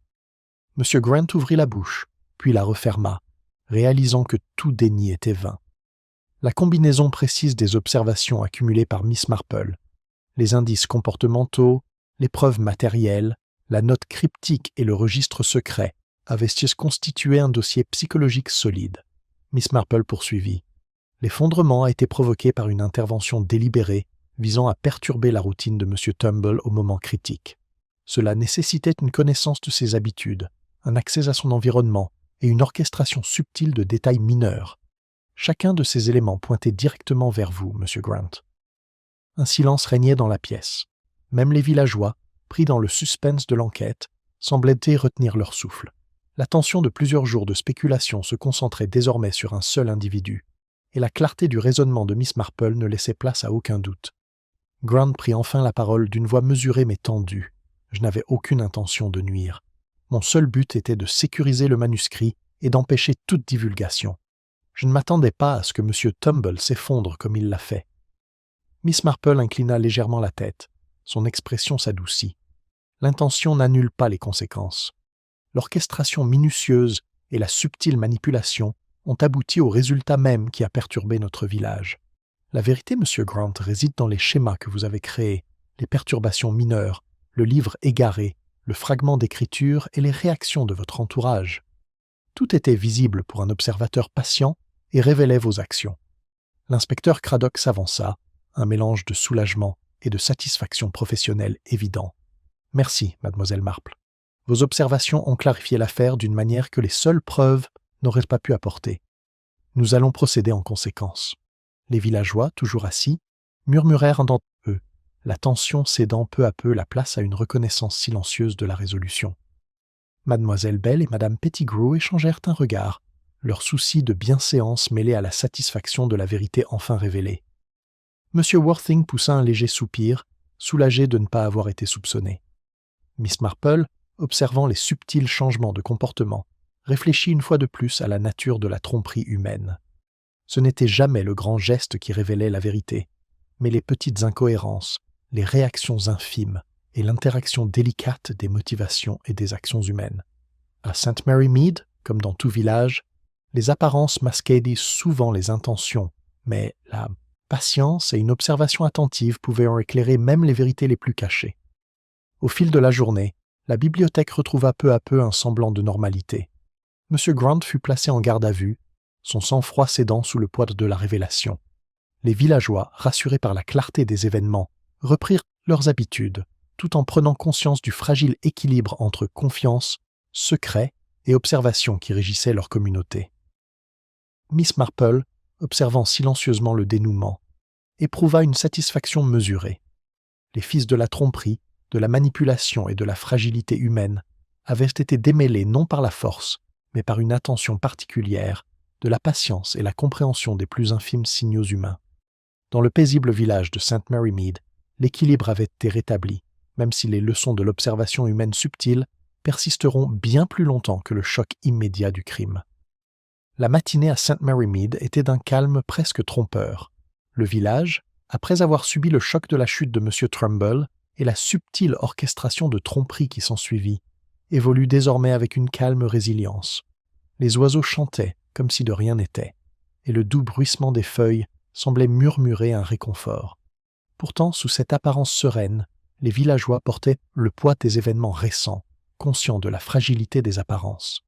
M. Grant ouvrit la bouche, puis la referma, réalisant que tout déni était vain. La combinaison précise des observations accumulées par Miss Marple, les indices comportementaux, les preuves matérielles, la note cryptique et le registre secret avaient constitué un dossier psychologique solide. Miss Marple poursuivit. L'effondrement a été provoqué par une intervention délibérée visant à perturber la routine de M. Tumble au moment critique. Cela nécessitait une connaissance de ses habitudes, un accès à son environnement et une orchestration subtile de détails mineurs. Chacun de ces éléments pointait directement vers vous, M. Grant. Un silence régnait dans la pièce. Même les villageois, pris dans le suspense de l'enquête, semblaient retenir leur souffle. L'attention de plusieurs jours de spéculation se concentrait désormais sur un seul individu, et la clarté du raisonnement de Miss Marple ne laissait place à aucun doute. Grant prit enfin la parole d'une voix mesurée mais tendue. « Je n'avais aucune intention de nuire. Mon seul but était de sécuriser le manuscrit et d'empêcher toute divulgation. Je ne m'attendais pas à ce que M. Tumble s'effondre comme il l'a fait. » Miss Marple inclina légèrement la tête. Son expression s'adoucit. L'intention n'annule pas les conséquences. L'orchestration minutieuse et la subtile manipulation ont abouti au résultat même qui a perturbé notre village. La vérité, M. Grant, réside dans les schémas que vous avez créés, les perturbations mineures, le livre égaré, le fragment d'écriture et les réactions de votre entourage. Tout était visible pour un observateur patient et révélait vos actions. L'inspecteur Cradock s'avança, un mélange de soulagement et de satisfaction professionnelle évident. « Merci, mademoiselle Marple. Vos observations ont clarifié l'affaire d'une manière que les seules preuves n'auraient pas pu apporter. Nous allons procéder en conséquence. » Les villageois, toujours assis, murmurèrent d'entre eux, la tension cédant peu à peu la place à une reconnaissance silencieuse de la résolution. Mademoiselle Bell et madame Pettigrew échangèrent un regard, leur souci de bienséance mêlé à la satisfaction de la vérité enfin révélée. Monsieur Worthing poussa un léger soupir, soulagé de ne pas avoir été soupçonné. Miss Marple, observant les subtils changements de comportement, réfléchit une fois de plus à la nature de la tromperie humaine. Ce n'était jamais le grand geste qui révélait la vérité, mais les petites incohérences, les réactions infimes et l'interaction délicate des motivations et des actions humaines. À St. Mary Mead, comme dans tout village, les apparences masquaient souvent les intentions, mais la patience et une observation attentive pouvaient en éclairer même les vérités les plus cachées. Au fil de la journée, la bibliothèque retrouva peu à peu un semblant de normalité. M. Grant fut placé en garde à vue, son sang-froid cédant sous le poids de la révélation. Les villageois, rassurés par la clarté des événements, reprirent leurs habitudes, tout en prenant conscience du fragile équilibre entre confiance, secret et observation qui régissait leur communauté. Miss Marple, observant silencieusement le dénouement, éprouva une satisfaction mesurée. Les fils de la tromperie, de la manipulation et de la fragilité humaine avaient été démêlés non par la force, mais par une attention particulière, de la patience et la compréhension des plus infimes signaux humains. Dans le paisible village de St. Mary Mead, l'équilibre avait été rétabli, même si les leçons de l'observation humaine subtile persisteront bien plus longtemps que le choc immédiat du crime. La matinée à St. Mary Mead était d'un calme presque trompeur. Le village, après avoir subi le choc de la chute de M. Trumbull et la subtile orchestration de tromperie qui s'ensuivit, évolue désormais avec une calme résilience. Les oiseaux chantaient comme si de rien n'était, et le doux bruissement des feuilles semblait murmurer un réconfort. Pourtant, sous cette apparence sereine, les villageois portaient le poids des événements récents, conscients de la fragilité des apparences.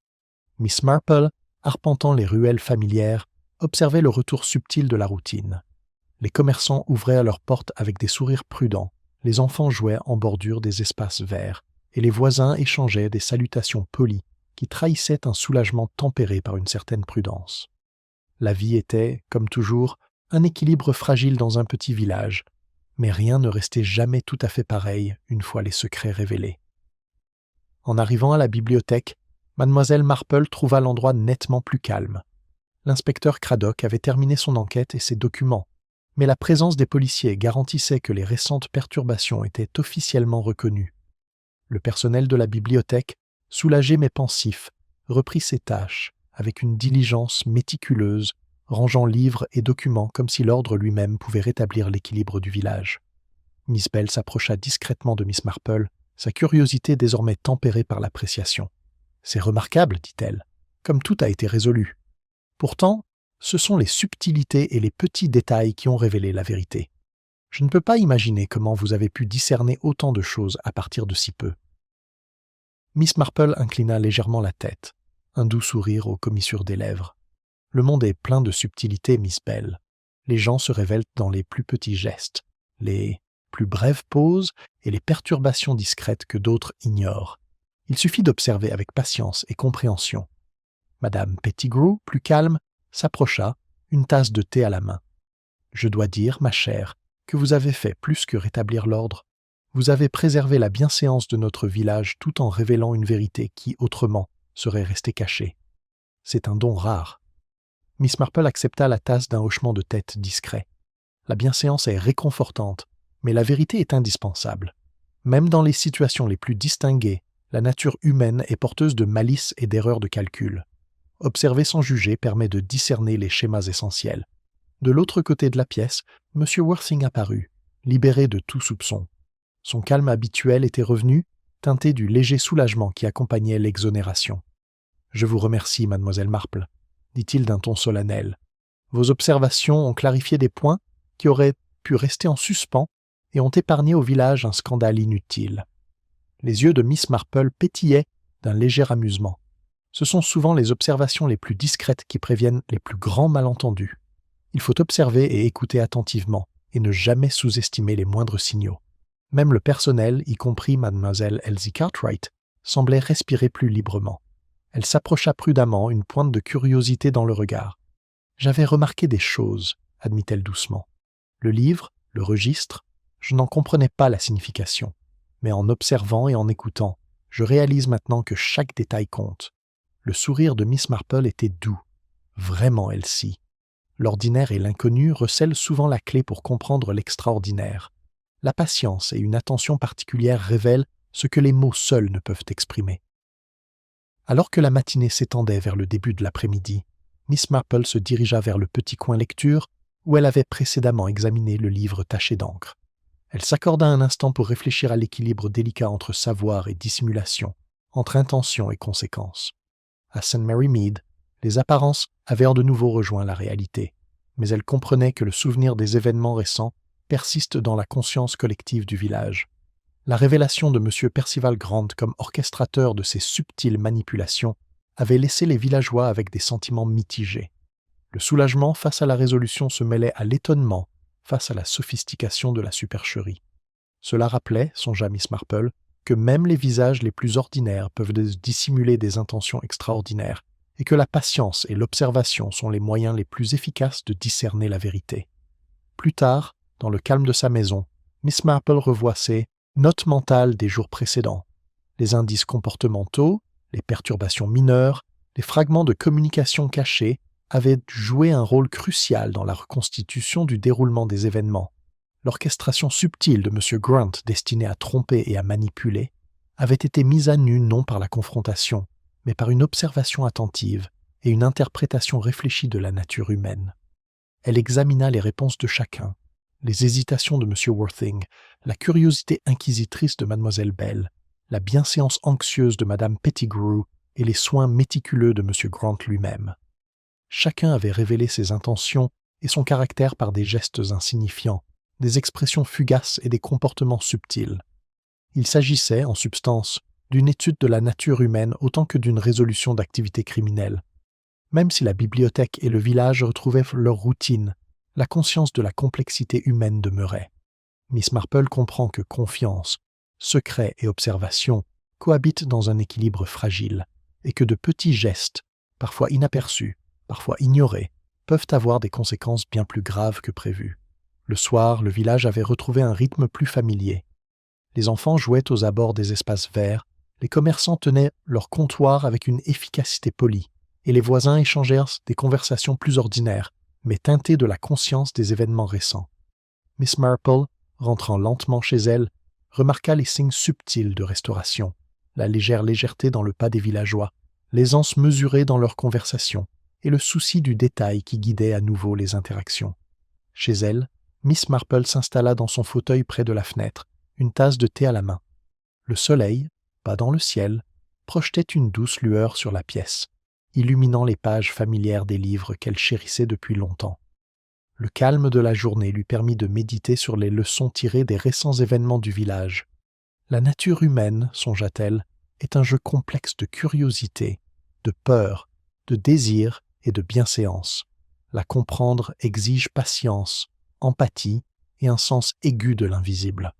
Miss Marple, arpentant les ruelles familières, observait le retour subtil de la routine. Les commerçants ouvraient leurs portes avec des sourires prudents, les enfants jouaient en bordure des espaces verts, et les voisins échangeaient des salutations polies qui trahissaient un soulagement tempéré par une certaine prudence. La vie était, comme toujours, un équilibre fragile dans un petit village, mais rien ne restait jamais tout à fait pareil une fois les secrets révélés. En arrivant à la bibliothèque, mademoiselle Marple trouva l'endroit nettement plus calme. L'inspecteur Craddock avait terminé son enquête et ses documents, mais la présence des policiers garantissait que les récentes perturbations étaient officiellement reconnues. Le personnel de la bibliothèque, soulagé mais pensif, reprit ses tâches avec une diligence méticuleuse, rangeant livres et documents comme si l'ordre lui-même pouvait rétablir l'équilibre du village. Miss Bell s'approcha discrètement de Miss Marple, sa curiosité désormais tempérée par l'appréciation. « C'est remarquable, dit-elle, comme tout a été résolu. Pourtant, ce sont les subtilités et les petits détails qui ont révélé la vérité. Je ne peux pas imaginer comment vous avez pu discerner autant de choses à partir de si peu. » Miss Marple inclina légèrement la tête, un doux sourire aux commissures des lèvres. « Le monde est plein de subtilités, Miss Bell. Les gens se révèlent dans les plus petits gestes, les plus brèves pauses et les perturbations discrètes que d'autres ignorent. Il suffit d'observer avec patience et compréhension. » Madame Pettigrew, plus calme, s'approcha, une tasse de thé à la main. « Je dois dire, ma chère, que vous avez fait plus que rétablir l'ordre. Vous avez préservé la bienséance de notre village tout en révélant une vérité qui, autrement, serait restée cachée. C'est un don rare. » Miss Marple accepta la tasse d'un hochement de tête discret. La bienséance est réconfortante, mais la vérité est indispensable. Même dans les situations les plus distinguées, la nature humaine est porteuse de malice et d'erreurs de calcul. Observer sans juger permet de discerner les schémas essentiels. De l'autre côté de la pièce, M. Worthing apparut, libéré de tout soupçon. Son calme habituel était revenu, teinté du léger soulagement qui accompagnait l'exonération. « Je vous remercie, mademoiselle Marple, » dit-il d'un ton solennel. « Vos observations ont clarifié des points qui auraient pu rester en suspens et ont épargné au village un scandale inutile. » Les yeux de Miss Marple pétillaient d'un léger amusement. Ce sont souvent les observations les plus discrètes qui préviennent les plus grands malentendus. Il faut observer et écouter attentivement, et ne jamais sous-estimer les moindres signaux. Même le personnel, y compris Mademoiselle Elsie Cartwright, semblait respirer plus librement. Elle s'approcha prudemment, une pointe de curiosité dans le regard. « J'avais remarqué des choses, » admit-elle doucement. Le livre, le registre, je n'en comprenais pas la signification. Mais en observant et en écoutant, je réalise maintenant que chaque détail compte. Le sourire de Miss Marple était doux. Vraiment Elsie. L'ordinaire et l'inconnu recèlent souvent la clé pour comprendre l'extraordinaire. La patience et une attention particulière révèlent ce que les mots seuls ne peuvent exprimer. Alors que la matinée s'étendait vers le début de l'après-midi, Miss Marple se dirigea vers le petit coin lecture où elle avait précédemment examiné le livre taché d'encre. Elle s'accorda un instant pour réfléchir à l'équilibre délicat entre savoir et dissimulation, entre intention et conséquence. À St. Mary Mead, les apparences avaient de nouveau rejoint la réalité, mais elle comprenait que le souvenir des événements récents persiste dans la conscience collective du village. La révélation de M. Percival Grant comme orchestrateur de ces subtiles manipulations avait laissé les villageois avec des sentiments mitigés. Le soulagement face à la résolution se mêlait à l'étonnement face à la sophistication de la supercherie. Cela rappelait, songea Miss Marple, que même les visages les plus ordinaires peuvent dissimuler des intentions extraordinaires et que la patience et l'observation sont les moyens les plus efficaces de discerner la vérité. Plus tard, dans le calme de sa maison, Miss Marple revoit ses notes mentales des jours précédents, les indices comportementaux, les perturbations mineures, les fragments de communication cachés avaient joué un rôle crucial dans la reconstitution du déroulement des événements. L'orchestration subtile de M. Grant destinée à tromper et à manipuler avait été mise à nu non par la confrontation, mais par une observation attentive et une interprétation réfléchie de la nature humaine. Elle examina les réponses de chacun, les hésitations de M. Worthing, la curiosité inquisitrice de Mlle Bell, la bienséance anxieuse de Mme Pettigrew et les soins méticuleux de M. Grant lui-même. Chacun avait révélé ses intentions et son caractère par des gestes insignifiants, des expressions fugaces et des comportements subtils. Il s'agissait, en substance, d'une étude de la nature humaine autant que d'une résolution d'activités criminelles. Même si la bibliothèque et le village retrouvaient leur routine, la conscience de la complexité humaine demeurait. Miss Marple comprend que confiance, secret et observation cohabitent dans un équilibre fragile, et que de petits gestes, parfois inaperçus, parfois ignorés, peuvent avoir des conséquences bien plus graves que prévues. Le soir, le village avait retrouvé un rythme plus familier. Les enfants jouaient aux abords des espaces verts, les commerçants tenaient leur comptoir avec une efficacité polie, et les voisins échangèrent des conversations plus ordinaires, mais teintées de la conscience des événements récents. Miss Marple, rentrant lentement chez elle, remarqua les signes subtils de restauration, la légère légèreté dans le pas des villageois, l'aisance mesurée dans leurs conversations, et le souci du détail qui guidait à nouveau les interactions. Chez elle, Miss Marple s'installa dans son fauteuil près de la fenêtre, une tasse de thé à la main. Le soleil, bas dans le ciel, projetait une douce lueur sur la pièce, illuminant les pages familières des livres qu'elle chérissait depuis longtemps. Le calme de la journée lui permit de méditer sur les leçons tirées des récents événements du village. La nature humaine, songea-t-elle, est un jeu complexe de curiosité, de peur, de désir et de bienséance. La comprendre exige patience, empathie et un sens aigu de l'invisible.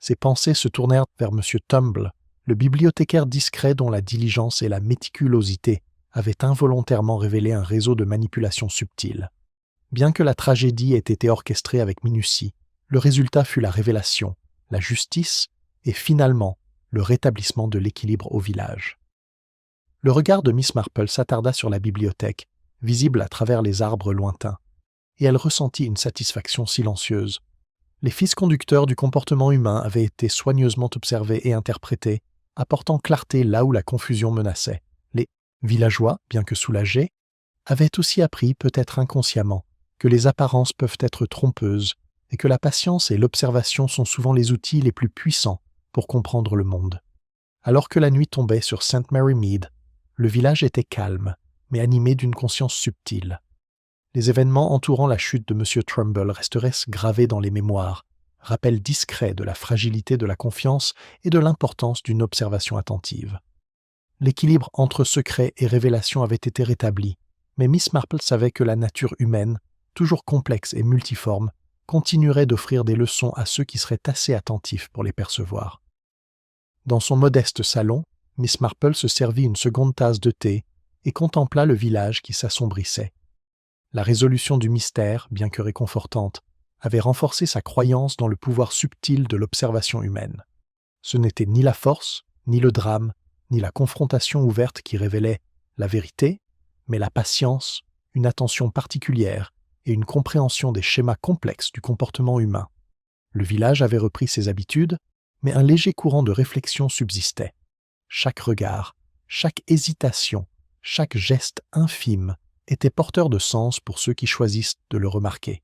Ses pensées se tournèrent vers M. Tumble, le bibliothécaire discret dont la diligence et la méticulosité avaient involontairement révélé un réseau de manipulations subtiles. Bien que la tragédie ait été orchestrée avec minutie, le résultat fut la révélation, la justice et finalement le rétablissement de l'équilibre au village. Le regard de Miss Marple s'attarda sur la bibliothèque, visible à travers les arbres lointains, et elle ressentit une satisfaction silencieuse. Les fils conducteurs du comportement humain avaient été soigneusement observés et interprétés, apportant clarté là où la confusion menaçait. Les villageois, bien que soulagés, avaient aussi appris, peut-être inconsciemment, que les apparences peuvent être trompeuses et que la patience et l'observation sont souvent les outils les plus puissants pour comprendre le monde. Alors que la nuit tombait sur St. Mary Mead, le village était calme, mais animé d'une conscience subtile. Les événements entourant la chute de M. Trumbull resteraient gravés dans les mémoires, rappel discret de la fragilité de la confiance et de l'importance d'une observation attentive. L'équilibre entre secret et révélation avait été rétabli, mais Miss Marple savait que la nature humaine, toujours complexe et multiforme, continuerait d'offrir des leçons à ceux qui seraient assez attentifs pour les percevoir. Dans son modeste salon, Miss Marple se servit une seconde tasse de thé et contempla le village qui s'assombrissait. La résolution du mystère, bien que réconfortante, avait renforcé sa croyance dans le pouvoir subtil de l'observation humaine. Ce n'était ni la force, ni le drame, ni la confrontation ouverte qui révélait la vérité, mais la patience, une attention particulière et une compréhension des schémas complexes du comportement humain. Le village avait repris ses habitudes, mais un léger courant de réflexion subsistait. Chaque regard, chaque hésitation, chaque geste infime était porteur de sens pour ceux qui choisissent de le remarquer.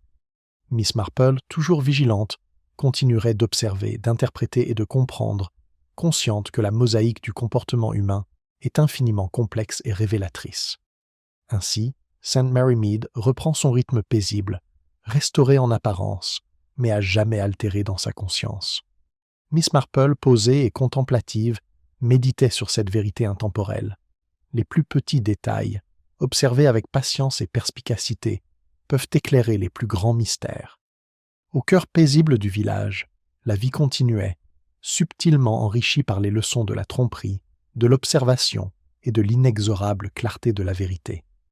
Miss Marple, toujours vigilante, continuerait d'observer, d'interpréter et de comprendre, consciente que la mosaïque du comportement humain est infiniment complexe et révélatrice. Ainsi, St. Mary Mead reprend son rythme paisible, restauré en apparence, mais à jamais altéré dans sa conscience. Miss Marple, posée et contemplative, méditait sur cette vérité intemporelle. Les plus petits détails, observés avec patience et perspicacité, peuvent éclairer les plus grands mystères. Au cœur paisible du village, la vie continuait, subtilement enrichie par les leçons de la tromperie, de l'observation et de l'inexorable clarté de la vérité.